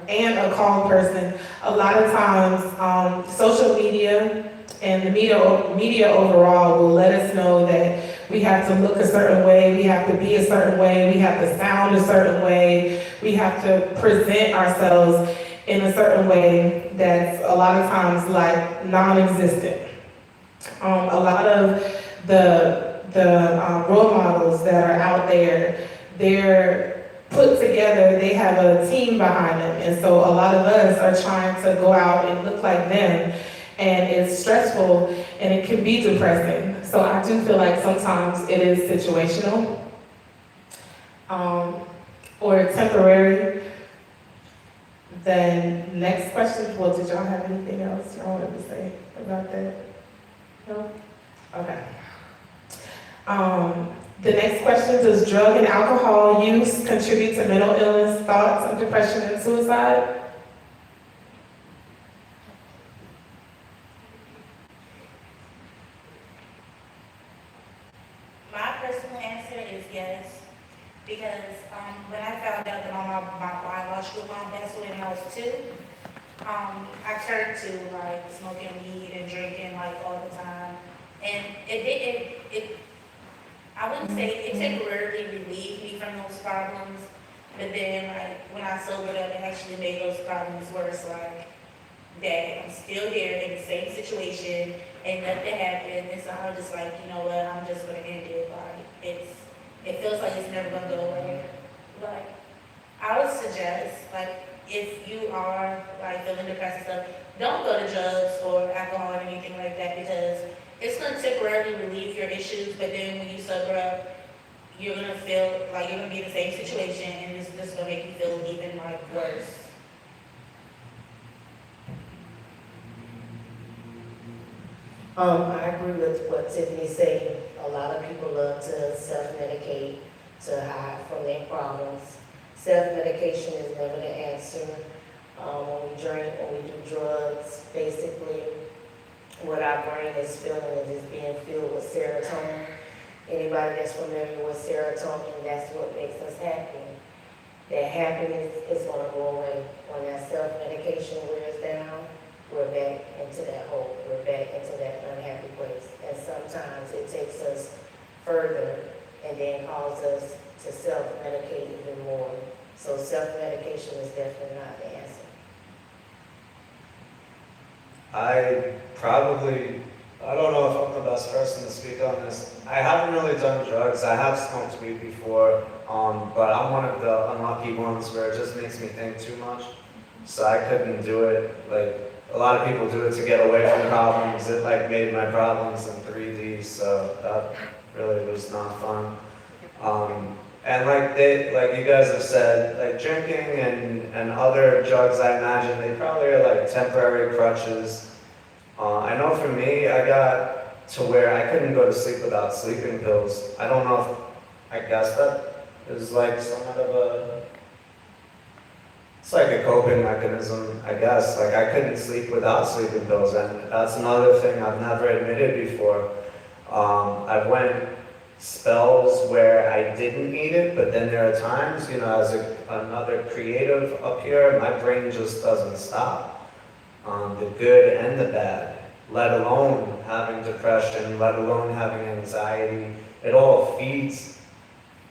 and a calm person, a lot of times social media and the media overall will let us know that we have to look a certain way, we have to be a certain way, we have to sound a certain way, we have to present ourselves in a certain way that's a lot of times like non-existent. A lot of the role models that are out there, they're put together, they have a team behind them, and so a lot of us are trying to go out and look like them, and it's stressful and it can be depressing. So I do feel like sometimes it is situational or temporary. Then next question, well, did y'all have anything else y'all wanted to say about that? No? Okay. The next question, does drug and alcohol use contribute to mental illness, thoughts of depression, and suicide?
My personal answer is yes, because when I found out that my biological mom passed away when I was 2, I turned to like smoking weed and drinking like all the time, and I wouldn't say it temporarily relieved me from those problems, but then like when I sobered up, it actually made those problems worse. Like that, I'm still here in the same situation, and nothing happened, and so I'm just like, you know what, I'm just gonna end it. Like it feels like it's never gonna go away. Like I would suggest, like if you are like feeling depressed and stuff, don't go to drugs or alcohol or anything like that, because it's going to temporarily relieve your issues, but then when you sober up, you're going to feel like you're going to be in the same situation, and it's just going to make you feel even like worse.
I agree with what Tiffany said. A lot of people love to self-medicate to hide from their problems. Self-medication is never the answer. When we drink, when we do drugs, basically what our brain is feeling is being filled with serotonin. Anybody that's familiar with serotonin, that's what makes us happy. That happiness is going to go away. When that self-medication wears down, we're back into that hole. We're back into that unhappy place. And sometimes it takes us further and then causes us to self-medicate even more. So self-medication is definitely not the answer.
I don't know if I'm the best person to speak on this. I haven't really done drugs. I have smoked weed before, but I'm one of the unlucky ones where it just makes me think too much. So I couldn't do it. Like, a lot of people do it to get away from problems. It like made my problems in 3D, so that really was not fun. And like you guys have said, like drinking and other drugs, I imagine they probably are like temporary crutches. I know for me, I got to where I couldn't go to sleep without sleeping pills. I don't know if, I guess that is like somewhat of it's like a coping mechanism, I guess. Like I couldn't sleep without sleeping pills, and that's another thing I've never admitted before. I went spells where I didn't need it, but then there are times, you know, as another creative up here, my brain just doesn't stop. The good and the bad, let alone having depression, let alone having anxiety, it all feeds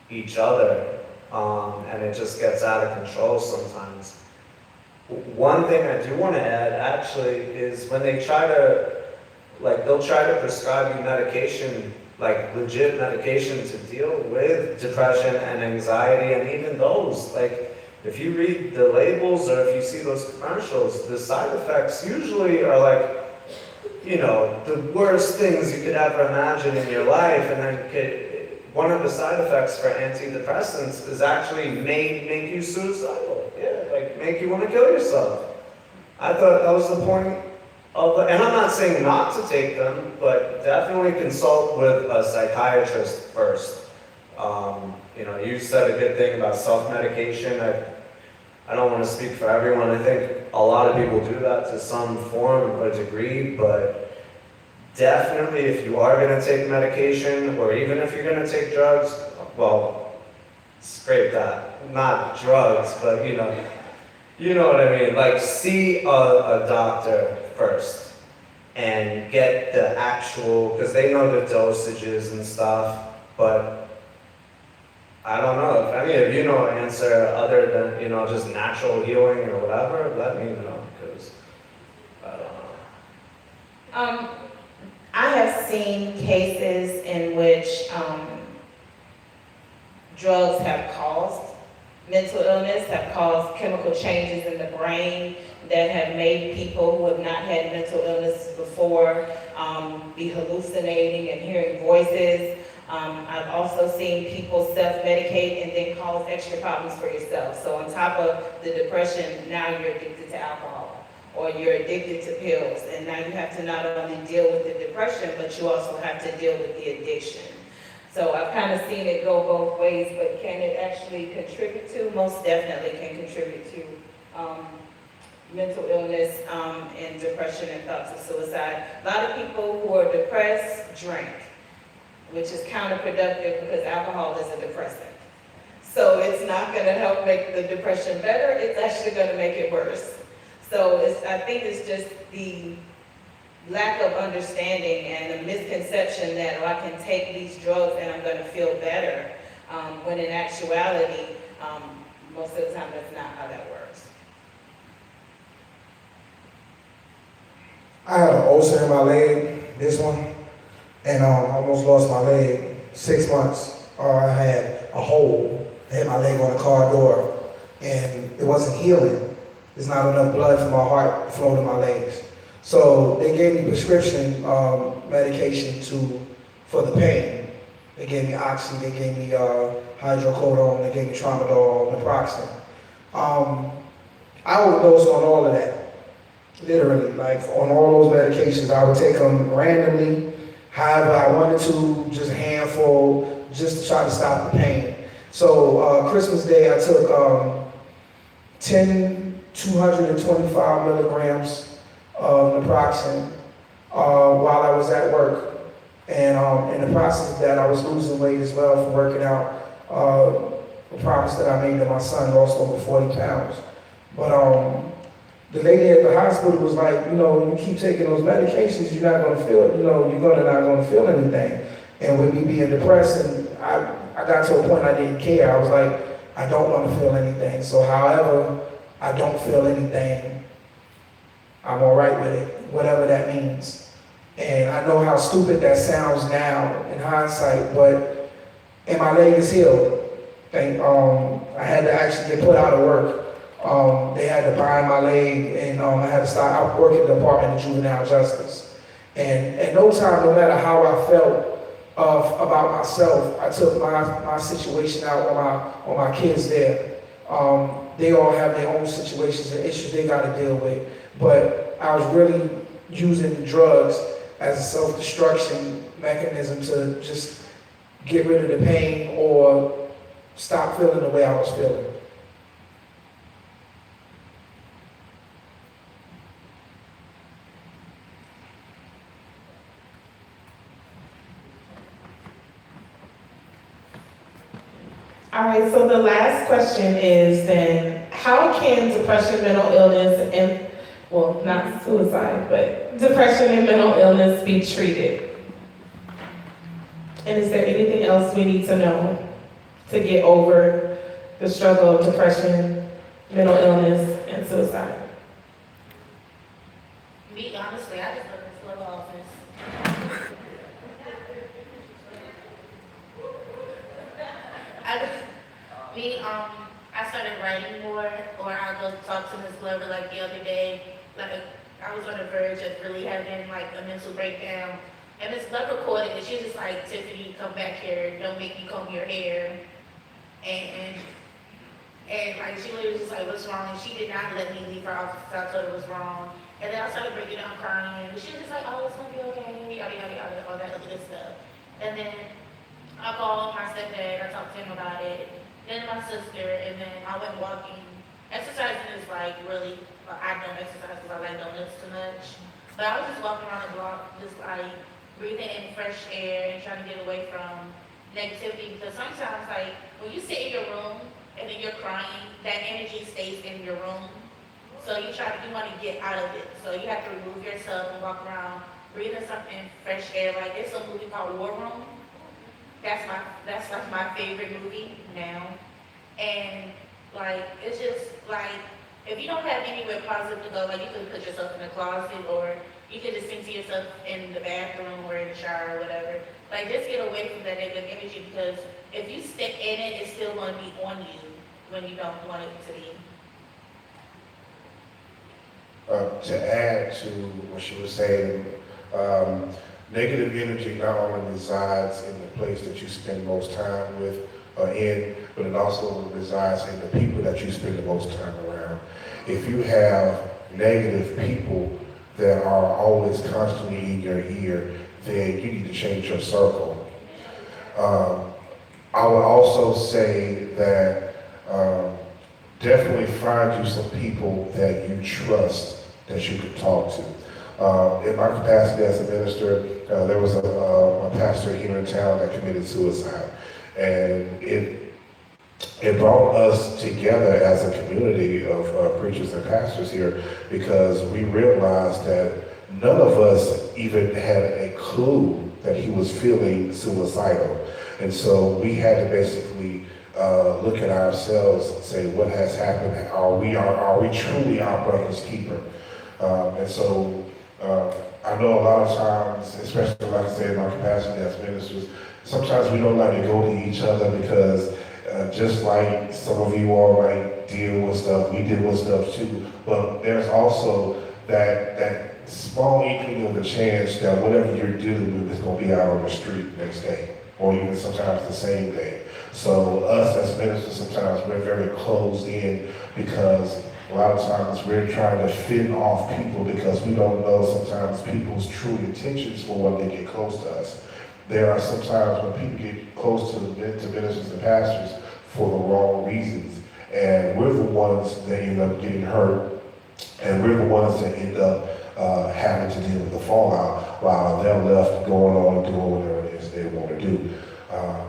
each other. and it just gets out of control sometimes. One thing I do want to add actually is when they try to, they'll try to prescribe you medication, like legit medication to deal with depression and anxiety, and even those, if you read the labels or if you see those commercials, the side effects usually are the worst things you could ever imagine in your life, and then one of the side effects for antidepressants is actually make you suicidal. Yeah, make you want to kill yourself. I thought that was the point of and I'm not saying not to take them, but definitely consult with a psychiatrist first. You said a good thing about self-medication. I don't want to speak for everyone. I think a lot of people do that to some form or degree, but definitely if you are going to take medication, or even if you're going to take drugs, well, scrape that. Not drugs, but you know what I mean. See a doctor first and get the actual, because they know the dosages and stuff, but I don't know. If any of you know an answer other than, just natural healing or whatever, let me know, because I don't know.
I have seen cases in which drugs have caused mental illness, have caused chemical changes in the brain that have made people who have not had mental illness before be hallucinating and hearing voices. I've also seen people self-medicate and then cause extra problems for yourself. So on top of the depression, now you're addicted to alcohol, or you're addicted to pills, and now you have to not only deal with the depression, but you also have to deal with the addiction. So I've kind of seen it go both ways, but can it actually contribute to? Most definitely can contribute to mental illness and depression and thoughts of suicide. A lot of people who are depressed drink, which is counterproductive because alcohol is a depressant. So it's not going to help make the depression better, it's actually going to make it worse. So I think it's just the lack of understanding and a misconception that, I can take these drugs and I'm going to feel better, when in actuality, most of the time that's not how that works.
I had an ulcer in my leg, this one, and I almost lost my leg 6 months. I had a hole, I hit my leg on the car door, and it wasn't healing. There's not enough blood from my heart flowing to my legs. So they gave me prescription medication for the pain. They gave me oxy, they gave me hydrocodone, they gave me tramadol, naproxen. I overdosed on all of that. Literally, on all those medications, I would take them randomly, however I wanted to, just a handful, just to try to stop the pain. So Christmas Day, I took 10 225 milligrams of naproxen while I was at work. And in the process of that, I was losing weight as well from working out. A promise that I made to my son, lost over 40 pounds. But the lady at the hospital was like, you keep taking those medications, you're not going to feel, you're not going to feel anything. And with me being depressed, and I got to a point I didn't care. I was like, I don't want to feel anything. So however I don't feel anything, I'm all right with it, whatever that means. And I know how stupid that sounds now in hindsight, and my leg is healed. I had to actually get put out of work. They had to bind my leg, and I had to start. I work in the Department of Juvenile Justice. And at no time, no matter how I felt about myself, I took my situation out on my kids there. They all have their own situations and issues they got to deal with. But I was really using drugs as a self-destruction mechanism to just get rid of the pain or stop feeling the way I was feeling.
All right, so the last question is then, how can depression, mental illness, and, well, not suicide, but depression and mental illness be treated? And is there anything else we need to know to get over the struggle of depression, mental illness, and suicide?
Me, honestly, I just love this little office. I started writing more, or I'll go talk to Miss Glover like the other day. Like, I was on the verge of really having like a mental breakdown. And Miss Glover caught it, and she was just like, Tiffany, come back here, don't make me comb your hair. And, and like, she literally was just like, what's wrong? And she did not let me leave her office until I told her it was wrong. And then I started breaking down crying. And she was just like, oh, it's gonna be okay, yada, yada, yada, all that other good stuff. And then I called my stepdad, I talked to him about it, then my sister, and then I went walking. Exercising is like really, I don't exercise because I like donuts too much. But I was just walking around the block, just like breathing in fresh air and trying to get away from negativity. Because sometimes like when you sit in your room and then you're crying, that energy stays in your room. So you want to get out of it. So you have to remove yourself and walk around, breathing something fresh air. Like there's a movie called War Room. That's like my favorite movie now. And like it's just like if you don't have anywhere positive to go, like you could put yourself in the closet or you could just think to yourself in the bathroom or in the shower or whatever. Like just get away from that negative energy because if you stick in it, it's still going to be on you when you don't want it to be.
To add to what she was saying, negative energy not only resides in the place that you spend most time with in, but it also resides in the people that you spend the most time around. If you have negative people that are always constantly in your ear, then you need to change your circle. I would also say that definitely find you some people that you trust that you can talk to. In my capacity as a minister, there was a pastor here in town that committed suicide. And it brought us together as a community of preachers and pastors here because we realized that none of us even had a clue that he was feeling suicidal. And so we had to basically look at ourselves and say, what has happened? Are we truly our brother's keeper? And so I know a lot of times, especially like I say in my capacity as ministers, sometimes we don't like to go to each other because just like some of you all might deal with stuff, we deal with stuff too. But there's also that small inkling of a chance that whatever you're dealing with is going to be out on the street next day, or even sometimes the same day. So us as ministers, sometimes we're very closed in because a lot of times we're trying to fend off people because we don't know sometimes people's true intentions for when they get close to us. There are some times when people get close to ministers and pastors for the wrong reasons, and we're the ones that end up getting hurt, and we're the ones that end up having to deal with the fallout while they're left going on and doing whatever it is they want to do.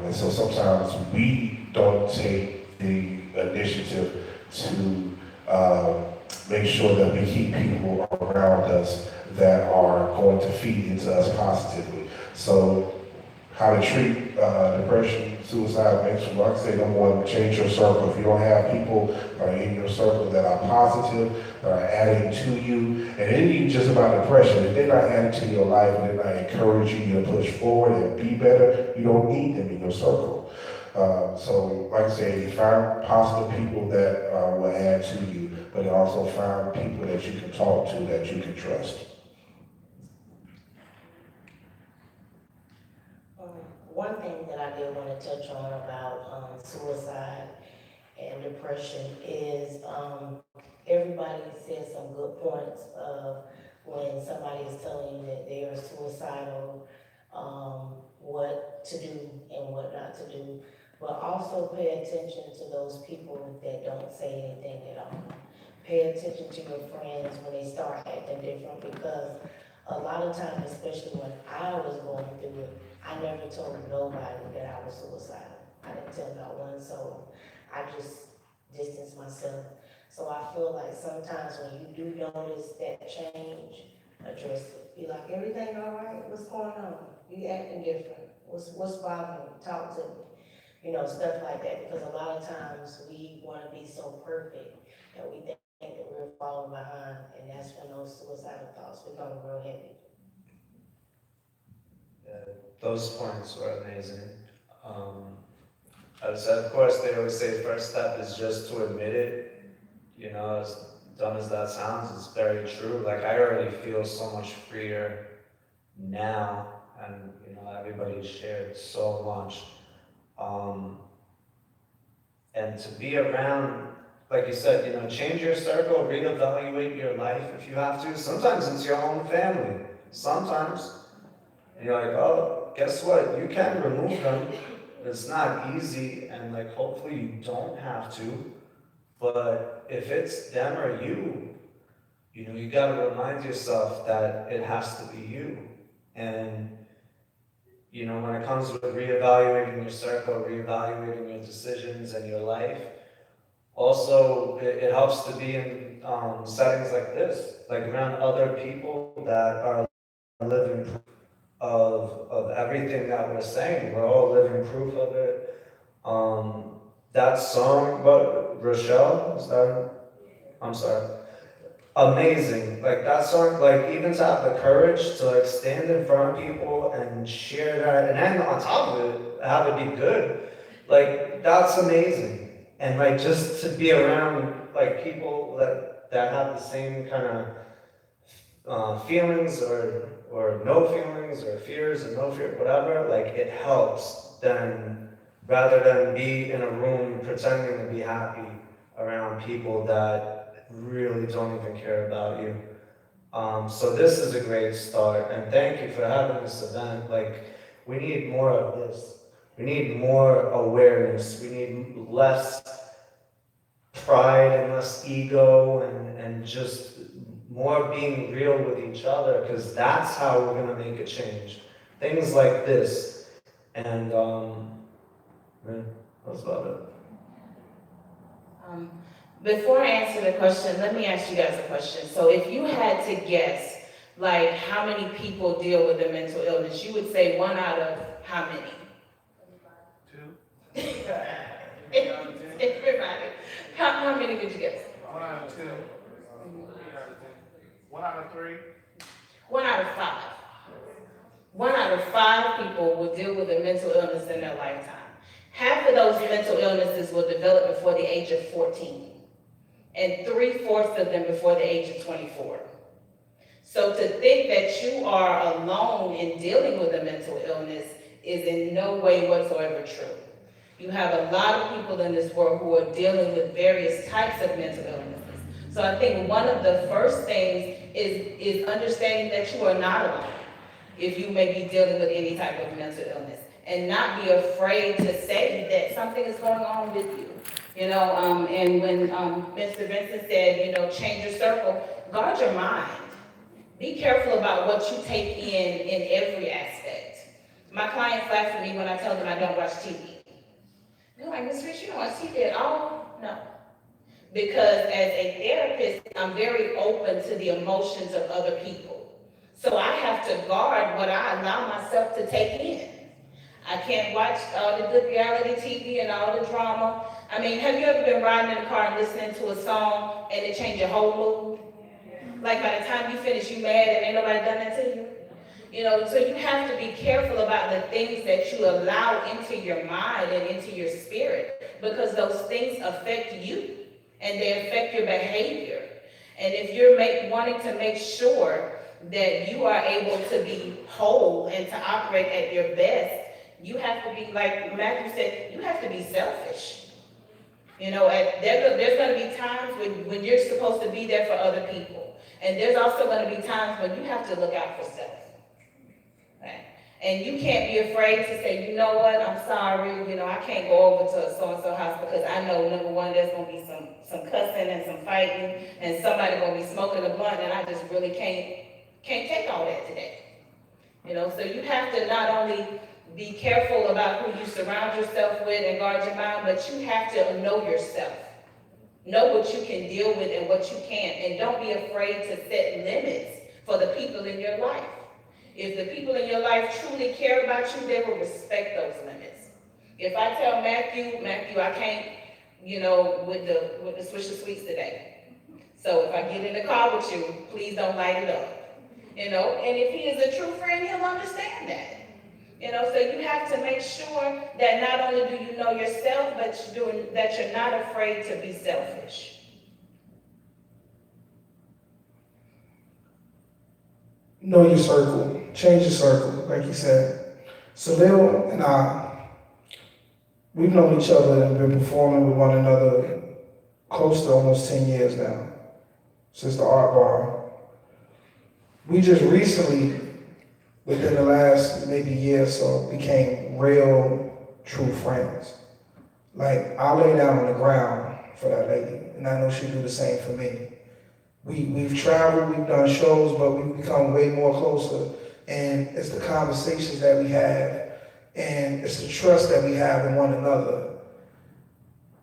And so sometimes we don't take the initiative to make sure that we keep people around us that are going to feed into us positively. So how to treat depression, suicide, mental, like I say, number one, change your circle. If you don't have people in your circle that are positive, that are adding to you, and it ain't even just about depression. If they're not adding to your life and they're not encouraging you to push forward and be better, you don't need them in your circle. So, like I say, find positive people that will add to you, but also find people that you can talk to, that you can trust.
One thing that I did want to touch on about suicide and depression is everybody said some good points of when somebody is telling you that they are suicidal, what to do and what not to do. But also pay attention to those people that don't say anything at all. Pay attention to your friends when they start acting different because a lot of times, especially when I was going through it, I never told nobody that I was suicidal. I didn't tell not one soul. I just distanced myself. So I feel like sometimes when you do notice that change, address it. Be like, everything all right? What's going on? You acting different. What's bothering you? Talk to me.
you know, stuff like that, because a lot of times we want to be so perfect that we think that we're falling behind, and that's when those suicidal thoughts become real heavy.
Yeah, those points were amazing. As of course, they always say first step is just to admit it. You know, as dumb as that sounds, it's very true. Like, I already feel so much freer now, and you know, everybody shared so much. And to be around, like you said, you know, change your circle, reevaluate your life if you have to. Sometimes it's your own family. Sometimes you're like, oh, guess what? You can remove them. It's not easy, and like, hopefully you don't have to. But if it's them or you know, you gotta remind yourself that it has to be you. And you know, when it comes with reevaluating your circle, reevaluating your decisions and your life, also it helps to be in settings like this, like around other people that are living proof of everything that we're saying. We're all living proof of it. That song, but Rochelle, is that? I'm sorry. Amazing. Like that song, like even to have the courage to like stand in front of people and share that, and then on top of it, have it be good. Like that's amazing. And like just to be around like people that have the same kind of feelings or no feelings or fears and no fear, whatever, like it helps then rather than be in a room pretending to be happy around people that really don't even care about you. So this is a great start, and thank you for having this event. Like, we need more of this. We need more awareness. We need less pride and less ego and just more being real with each other, because that's how we're going to make a change. Things like this. And yeah, that's about it.
Before I answer the question, let me ask you guys a question. So if you had to guess, like, how many people deal with a mental illness, you would say 1 out of how many?
2.
Everybody. How many did you guess?
1 out of 2. 1 out of 3.
1 out of 5. 1 out of 5 people will deal with a mental illness in their lifetime. Half of those mental illnesses will develop before the age of 14, and 3/4 of them before the age of 24. So to think that you are alone in dealing with a mental illness is in no way whatsoever true. You have a lot of people in this world who are dealing with various types of mental illnesses. So I think one of the first things is understanding that you are not alone if you may be dealing with any type of mental illness, and not be afraid to say that something is going on with you. You know, and when Mr. Vincent said, you know, change your circle, guard your mind. Be careful about what you take in every aspect. My clients laugh at me when I tell them I don't watch TV. They're like, Ms. Rich, you don't watch TV at all? No. Because as a therapist, I'm very open to the emotions of other people. So I have to guard what I allow myself to take in. I can't watch all the good reality TV and all the drama. I mean, have you ever been riding in the car and listening to a song and it changed your whole mood? Like by the time you finish, you mad and ain't nobody done that to you? You know, so you have to be careful about the things that you allow into your mind and into your spirit, because those things affect you and they affect your behavior. And if you're wanting to make sure that you are able to be whole and to operate at your best, you have to be, like Matthew said, you have to be selfish. You know, there's going to be times when you're supposed to be there for other people. And there's also going to be times when you have to look out for self. Right? And you can't be afraid to say, you know what, I'm sorry, you know, I can't go over to a so-and-so house because I know, number one, there's going to be some cussing and some fighting and somebody going to be smoking a blunt, and I just really can't take all that today. You know, so you have to not only be careful about who you surround yourself with and guard your mind, but you have to know yourself. Know what you can deal with and what you can't. And don't be afraid to set limits for the people in your life. If the people in your life truly care about you, they will respect those limits. If I tell Matthew, I can't, with the Swisher Sweets today. So if I get in the car with you, please don't light it up. And if he is a true friend, he'll understand that. So you have to make sure that not only do you know yourself, but that you're not afraid to be selfish.
Know your circle, change your circle, like you said. SaLil and I, we've known each other and been performing with one another close to almost 10 years now, since the art bar. We just recently, within the last maybe year or so, became real, true friends. Like, I lay down on the ground for that lady, and I know she'd do the same for me. We've traveled, we've done shows, but we've become way more closer. And it's the conversations that we have, and it's the trust that we have in one another.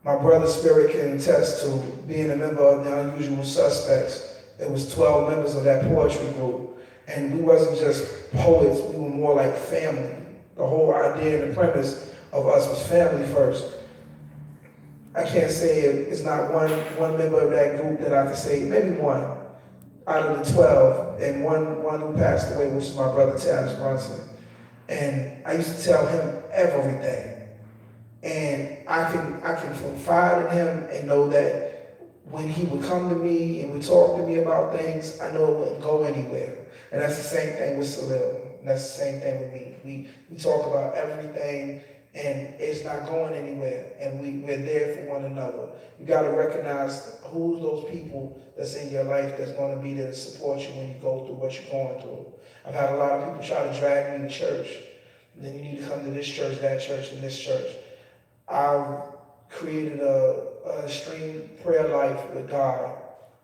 My brother Spirit can attest to being a member of the Unusual Suspects. It was 12 members of that poetry group. And we wasn't just poets, we were more like family. The whole idea and the premise of us was family first. I can't say it's not one member of that group that I can say, maybe one out of the 12, and one who passed away, which is my brother Tavis Brunson. And I used to tell him everything. And I can confide in him and know that when he would come to me and would talk to me about things, I know it wouldn't go anywhere. And that's the same thing with SaLil. And that's the same thing with me. We talk about everything, and it's not going anywhere, and we're there for one another. You got to recognize who's those people that's in your life that's going to be there to support you when you go through what you're going through. I've had a lot of people try to drag me to church. And then you need to come to this church, that church, and this church. I've created a extreme prayer life with God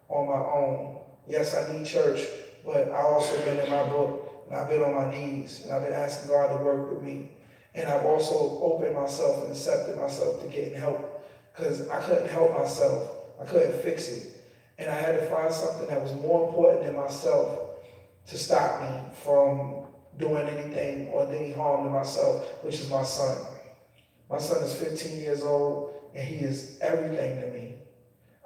on my own. Yes, I need church, but I also been in my book, and I've been on my knees, and I've been asking God to work with me. And I've also opened myself and accepted myself to getting help, because I couldn't help myself. I couldn't fix it. And I had to find something that was more important than myself to stop me from doing anything or any harm to myself, which is my son. My son is 15 years old, and he is everything to me.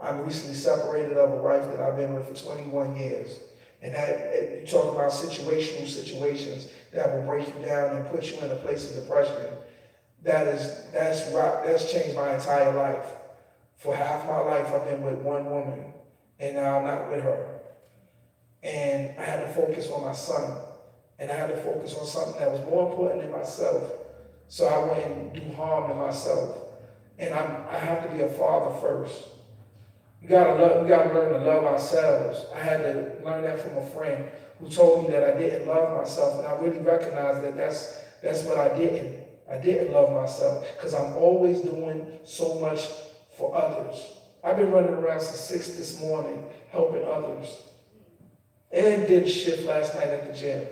I'm recently separated of a wife that I've been with for 21 years. And that, you talk about situational situations that will break you down and put you in a place of depression. That's changed my entire life. For half my life, I've been with one woman, and now I'm not with her. And I had to focus on my son, and I had to focus on something that was more important than myself, so I wouldn't do harm to myself. And I have to be a father first. We gotta learn to love ourselves. I had to learn that from a friend who told me that I didn't love myself, and I really recognized that that's what I didn't. I didn't love myself, because I'm always doing so much for others. I've been running around since 6 this morning, helping others. And did a shift last night at the gym.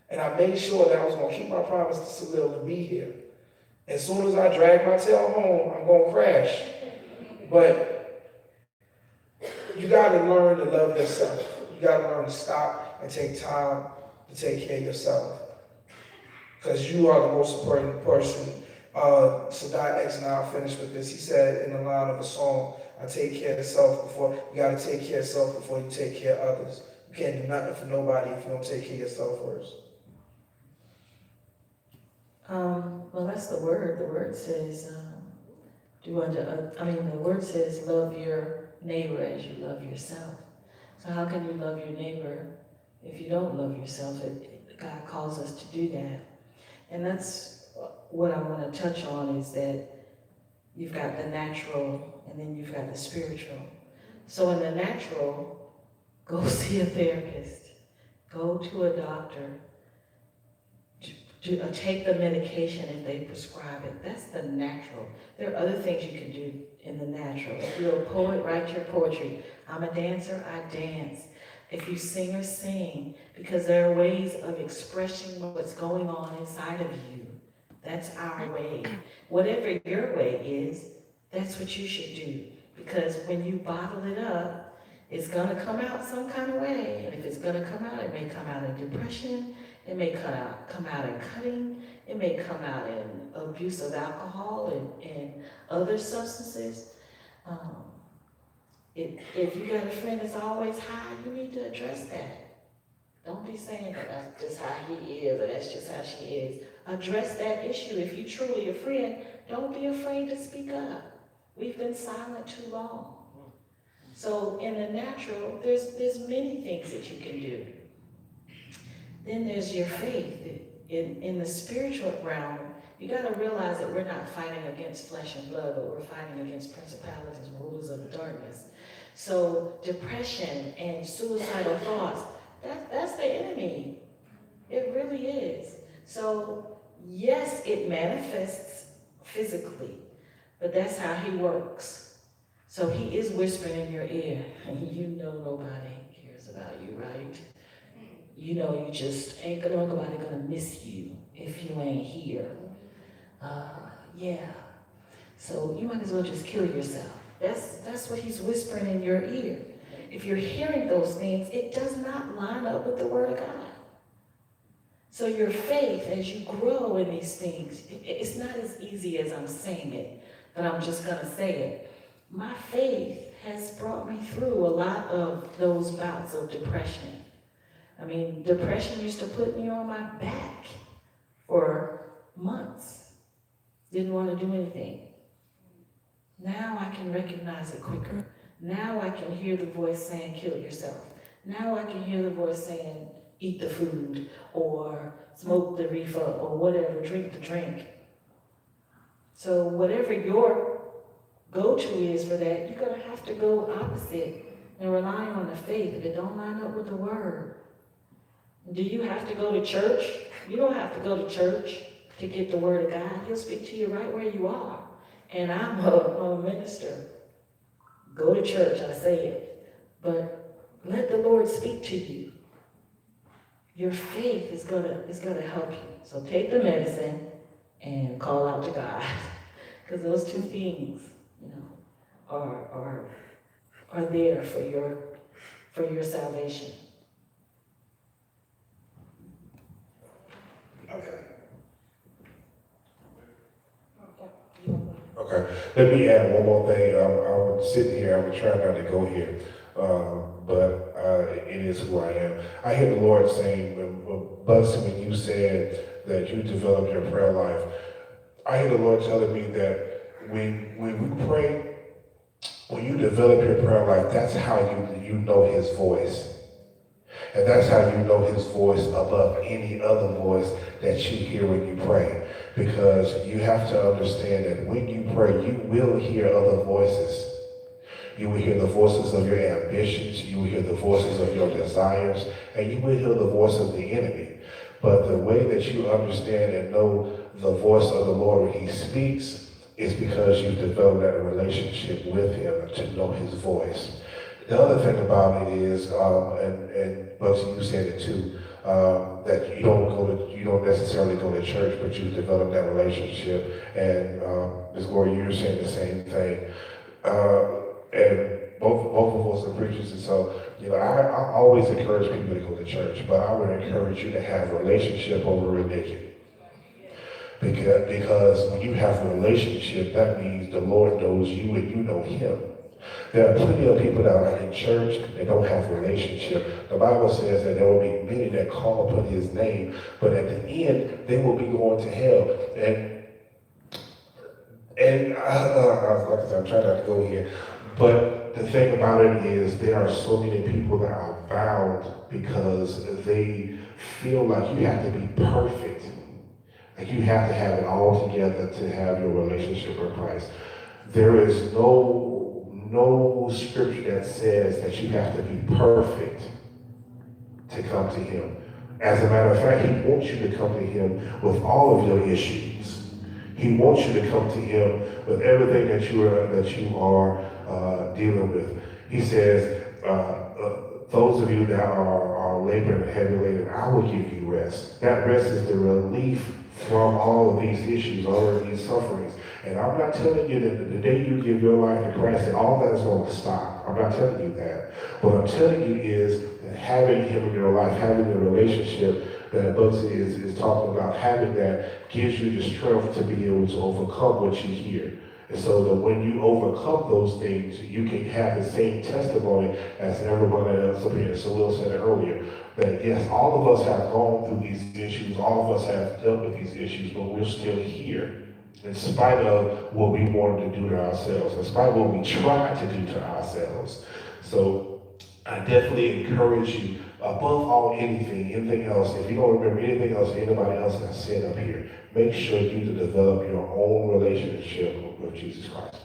And I made sure that I was gonna keep my promise to SaLil to be here. As soon as I drag my tail home, I'm gonna crash. But you gotta learn to love yourself. You gotta learn to stop and take time to take care of yourself. Because you are the most important person. Sadat X, and I'll finish with this. He said in the line of a song, I take care of self before, you gotta take care of self before you take care of others. You can't do nothing for nobody if you don't take care of yourself first.
Well, that's the word. The word says, the word says, love your neighbor as you love yourself. So how can you love your neighbor if you don't love yourself? God calls us to do that. And that's what I want to touch on, is that you've got the natural and then you've got the spiritual. So in the natural, go see a therapist, go to a doctor, take the medication if they prescribe it. That's the natural. There are other things you can do in the natural. If you're a poet, write your poetry. I'm a dancer, I dance. If you sing or sing, because there are ways of expressing what's going on inside of you. That's our way. Whatever your way is, that's what you should do. Because when you bottle it up, it's gonna come out some kind of way. And if it's gonna come out, it may come out in depression. It may come out in cutting. It may come out in abuse of alcohol and other substances. If you got a friend that's always high, you need to address that. Don't be saying that that's just how he is or that's just how she is. Address that issue. If you're truly a friend, don't be afraid to speak up. We've been silent too long. So in the natural, there's many things that you can do. Then there's your faith. In the spiritual realm, you got to realize that we're not fighting against flesh and blood, but we're fighting against principalities and rulers of darkness. So depression and suicidal thoughts, that's the enemy. It really is. So yes, it manifests physically, but that's how he works. So he is whispering in your ear, and you know nobody cares about you, right? You know you just ain't nobody gonna miss you if you ain't here. Yeah. So you might as well just kill yourself. That's what he's whispering in your ear. If you're hearing those things, it does not line up with the word of God. So your faith, as you grow in these things, it's not as easy as I'm saying it, but I'm just gonna say it. My faith has brought me through a lot of those bouts of depression. I mean, depression used to put me on my back for months. Didn't want to do anything. Now I can recognize it quicker. Now I can hear the voice saying, kill yourself. Now I can hear the voice saying, eat the food, or smoke the reefer, or whatever, drink the drink. So whatever your go-to is for that, you're gonna have to go opposite and rely on the faith if it don't line up with the word. Do you have to go to church? You don't have to go to church to get the word of God. He'll speak to you right where you are. And I'm a minister. Go to church, I say it. But let the Lord speak to you. Your faith is gonna help you. So take the medicine and call out to God. Because those two things, are there for your salvation.
Okay, let me add one more thing. I'm sitting here, I'm trying not to go here, but it is who I am. I hear the Lord saying, Bugs, when you said that you developed your prayer life, I hear the Lord telling me that when we pray, when you develop your prayer life, that's how you know his voice. And that's how you know his voice above any other voice that you hear when you pray. Because you have to understand that when you pray, you will hear other voices. You will hear the voices of your ambitions, you will hear the voices of your desires, and you will hear the voice of the enemy. But the way that you understand and know the voice of the Lord when he speaks is because you've developed that relationship with him to know his voice. The other thing about it is, and Bugsy, you said it too, that you don't necessarily go to church, but you develop that relationship. And Ms. Gloria, you're saying the same thing. And both of us are preachers, and so I always encourage people to go to church, but I would encourage you to have a relationship over religion. Because when you have a relationship, that means the Lord knows you and you know him. There are plenty of people that are in church that don't have a relationship. The Bible says that there will be many that call upon his name, but at the end, they will be going to hell. And like I said, I'm trying not to go here, but the thing about it is there are so many people that are bound because they feel like you have to be perfect. Like you have to have it all together to have your relationship with Christ. There is no scripture that says that you have to be perfect to come to him. As a matter of fact, he wants you to come to him with all of your issues. He wants you to come to him with everything that you are dealing with. He says, those of you that are laboring and heavy laden, I will give you rest. That rest is the relief from all of these issues, all of these sufferings. And I'm not telling you that the day you give your life to Christ, that all that is going to stop. I'm not telling you that. What I'm telling you is that having him in your life, having a relationship, that Bugsy is talking about, having that gives you the strength to be able to overcome what you hear. And so that when you overcome those things, you can have the same testimony as everyone else up here. SaLil said it earlier, that yes, all of us have gone through these issues, all of us have dealt with these issues, but we're still here. In spite of what we wanted to do to ourselves, in spite of what we tried to do to ourselves. So I definitely encourage you, above all anything else, if you don't remember anything else anybody else has said up here, make sure you to develop your own relationship with Jesus Christ.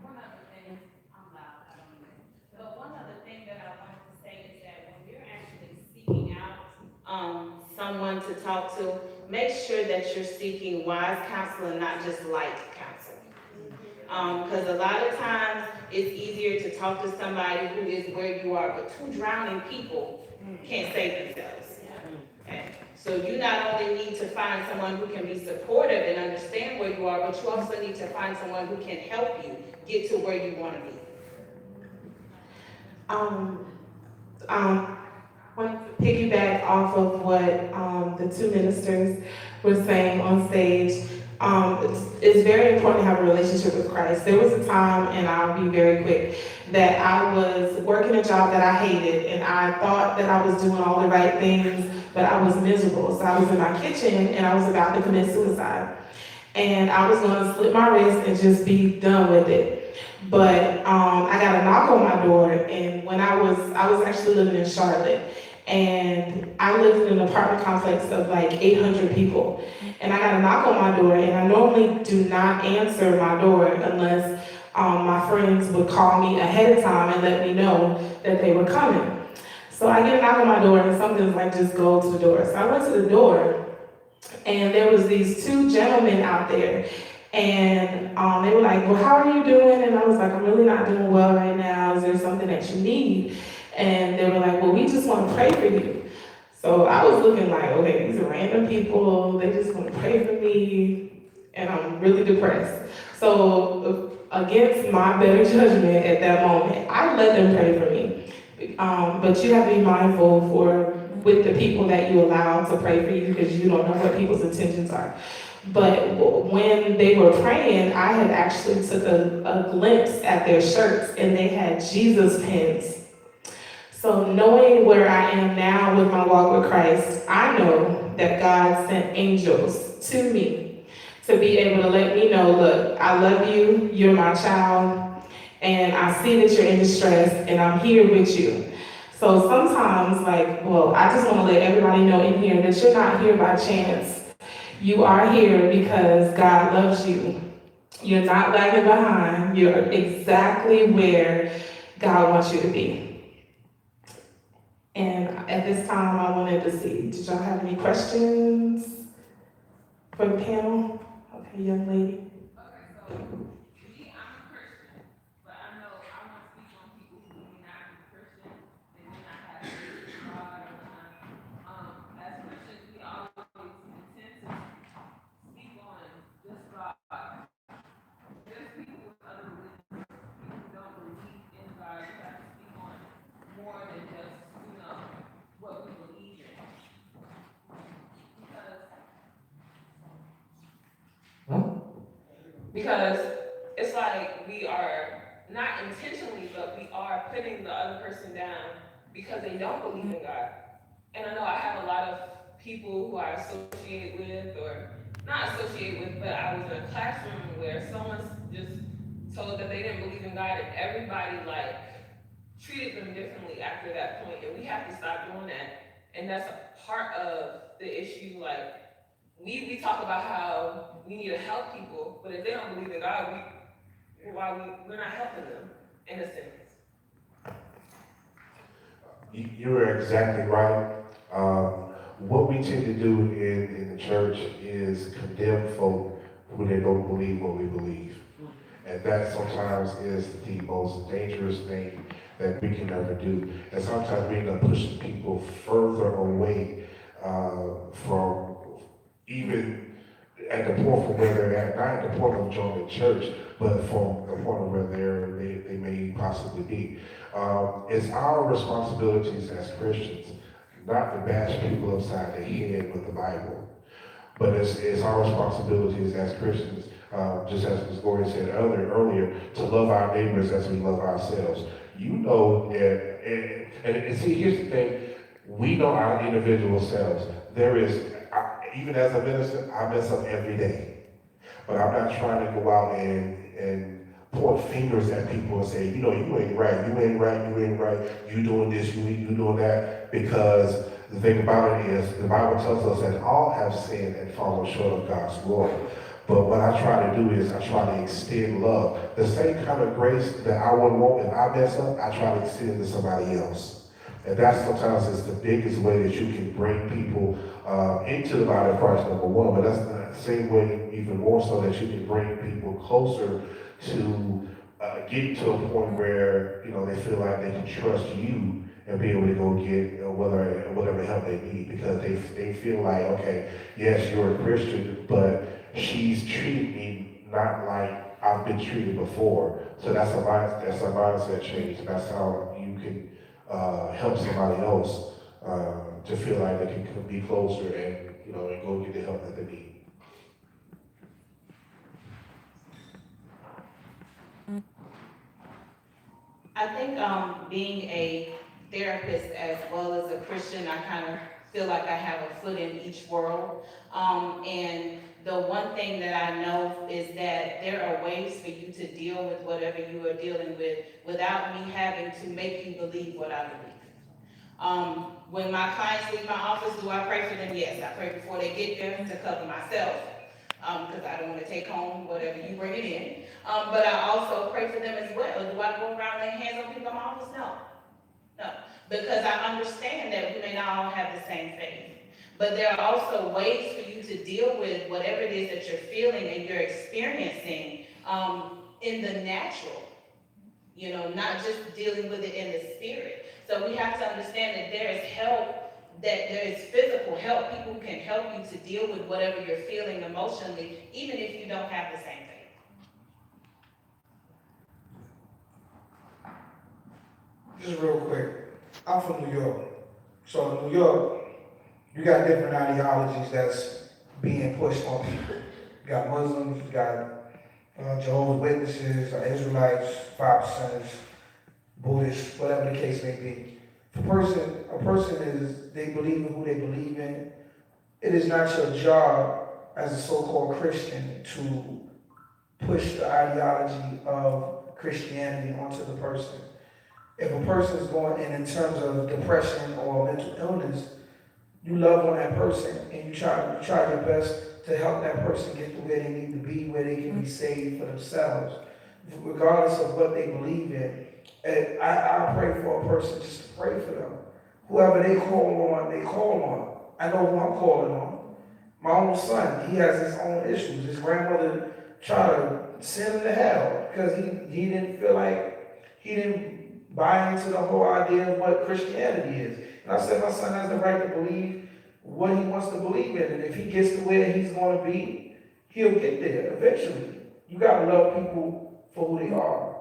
One other thing, I'm loud, I don't know. But one other thing that I wanted to say is that when you're actually seeking out someone to talk to, make sure that you're seeking wise counsel and not just light counsel. Because a lot of times it's easier to talk to somebody who is where you are, but two drowning people can't save themselves. Okay? So you not only need to find someone who can be supportive and understand where you are, but you also need to find someone who can help you get to where you want to be.
Want to piggyback off of what the two ministers were saying on stage. It's very important to have a relationship with Christ. There was a time, and I'll be very quick, that I was working a job that I hated, and I thought that I was doing all the right things, but I was miserable. So I was in my kitchen, and I was about to commit suicide. And I was going to slit my wrist and just be done with it. But I got a knock on my door, and when I was actually living in Charlotte, and I lived in an apartment complex of like 800 people. And I got a knock on my door, and I normally do not answer my door unless my friends would call me ahead of time and let me know that they were coming. So I get a knock on my door, and something's like, just go to the door. So I went to the door, and there was these two gentlemen out there, and they were like, well, how are you doing? And I was like, I'm really not doing well right now. Is there something that you need? And they were like, well, we just want to pray for you. So I was looking like, okay, these are random people. They just want to pray for me, and I'm really depressed. So against my better judgment at that moment, I let them pray for me. But you have to be mindful with the people that you allow to pray for you, because you don't know what people's intentions are. But when they were praying, I had actually took a glimpse at their shirts, and they had Jesus pins. So knowing where I am now with my walk with Christ, I know that God sent angels to me to be able to let me know, look, I love you, you're my child, and I see that you're in distress, and I'm here with you. So sometimes, I just want to let everybody know in here that you're not here by chance. You are here because God loves you. You're not lagging behind. You're exactly where God wants you to be. And at this time, I wanted to see, did y'all have any questions for the panel? Okay, young lady.
Because it's like we are not intentionally, but we are putting the other person down because they don't believe in God. And I know I have a lot of people who I associate with, or not associate with, but I was in a classroom where someone just told that they didn't believe in God, and everybody treated them differently after that point. And we have to stop doing that. And that's a part of the issue. We talk about how we need to help people, but if they don't believe in God, we're not helping them, in a sense.
You're exactly right. What we tend to do in the church is condemn folk who they don't believe what we believe. And that sometimes is the most dangerous thing that we can ever do. And sometimes we end up pushing people further away from even at the point from where they're at, not at the point of joining the church, but from the point of where they may possibly be. It's our responsibilities as Christians not to bash people upside the head with the Bible, but it's our responsibilities as Christians, just as Ms. Gloria said earlier, to love our neighbors as we love ourselves. You know, and see, here's the thing, we know our individual selves. Even as a minister, I mess up every day. But I'm not trying to go out and point fingers at people and say, you ain't right, you ain't right, you doing this, you doing that. Because the thing about it is, the Bible tells us that all have sinned and fallen short of God's glory. But what I try to do is I try to extend love. The same kind of grace that I would want if I mess up, I try to extend to somebody else. And that sometimes is the biggest way that you can bring people into the body of Christ, number one. But that's the same way, even more so, that you can bring people closer to getting to a point where they feel like they can trust you and be able to go get whatever help they need, because they feel like, okay, yes, you're a Christian, but she's treated me not like I've been treated before. So that's a mindset change, and that's how you can help somebody else to feel like they can be closer and and go get the help that they need.
I think being a therapist as well as a Christian, I kind of feel like I have a foot in each world. And the one thing that I know is that there are ways for you to deal with whatever you are dealing with without me having to make you believe what I believe. When my clients leave my office, do I pray for them? Yes, I pray before they get there to cover myself, because I don't want to take home whatever you bring it in. But I also pray for them as well. Do I go around laying hands on people in my office? No, because I understand that we may not all have the same faith. But there are also ways for you to deal with whatever it is that you're feeling and you're experiencing in the natural, not just dealing with it in the spirit. So we have to understand that there is help, that there is physical help. People can help you to deal with whatever you're feeling emotionally, even if you don't have the same faith.
Just real quick, I'm from New York. So in New York, you got different ideologies that's being pushed on people. You got Muslims, you got Jehovah's Witnesses, Israelites, 5%ers, Buddhists, whatever the case may be. If a person they believe in who they believe in. It is not your job as a so-called Christian to push the ideology of Christianity onto the person. If a person is going in terms of depression or mental illness, you love on that person and you try your best to help that person get to where they need to be, where they can be saved for themselves, regardless of what they believe in. And I pray for a person, just to pray for them. Whoever they call on. I know who I'm calling on. My own son, he has his own issues. His grandmother tried to send him to hell because he didn't feel like, he didn't buy into the whole idea of what Christianity is. And I said, my son has the right to believe what he wants to believe in. And if he gets to where he's going to be, he'll get there eventually. You got to love people for who they are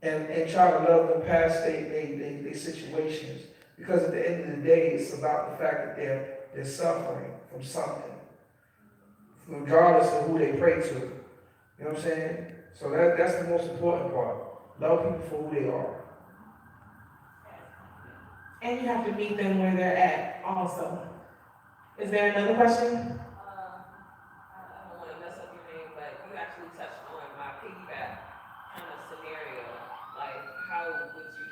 and try to love them past their situations. Because at the end of the day, it's about the fact that they're suffering from something, regardless of who they pray to. You know what I'm saying? So that's the most important part. Love people for who they are.
And you have to meet them where they're at also. Is there another question?
I don't want to mess up your name, but you actually touched on my piggyback kind of scenario. Like, how would you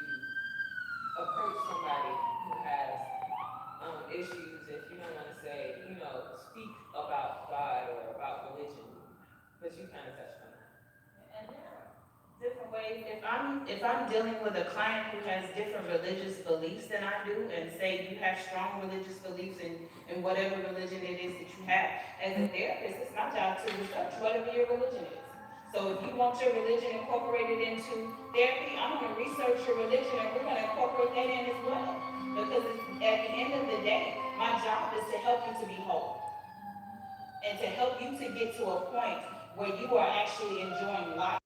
approach somebody who has issues if you don't want to say, speak about God or about religion? But you kind of touched on that.
And there are different ways. If I'm dealing with a client who has different religious beliefs than I do, and say you have strong religious beliefs in whatever religion it is that you have, as a therapist, it's my job to research whatever your religion is. So if you want your religion incorporated into therapy, I'm going to research your religion and we're going to incorporate that in as well. Because at the end of the day, my job is to help you to be whole. and to help you to get to a point where you are actually enjoying life.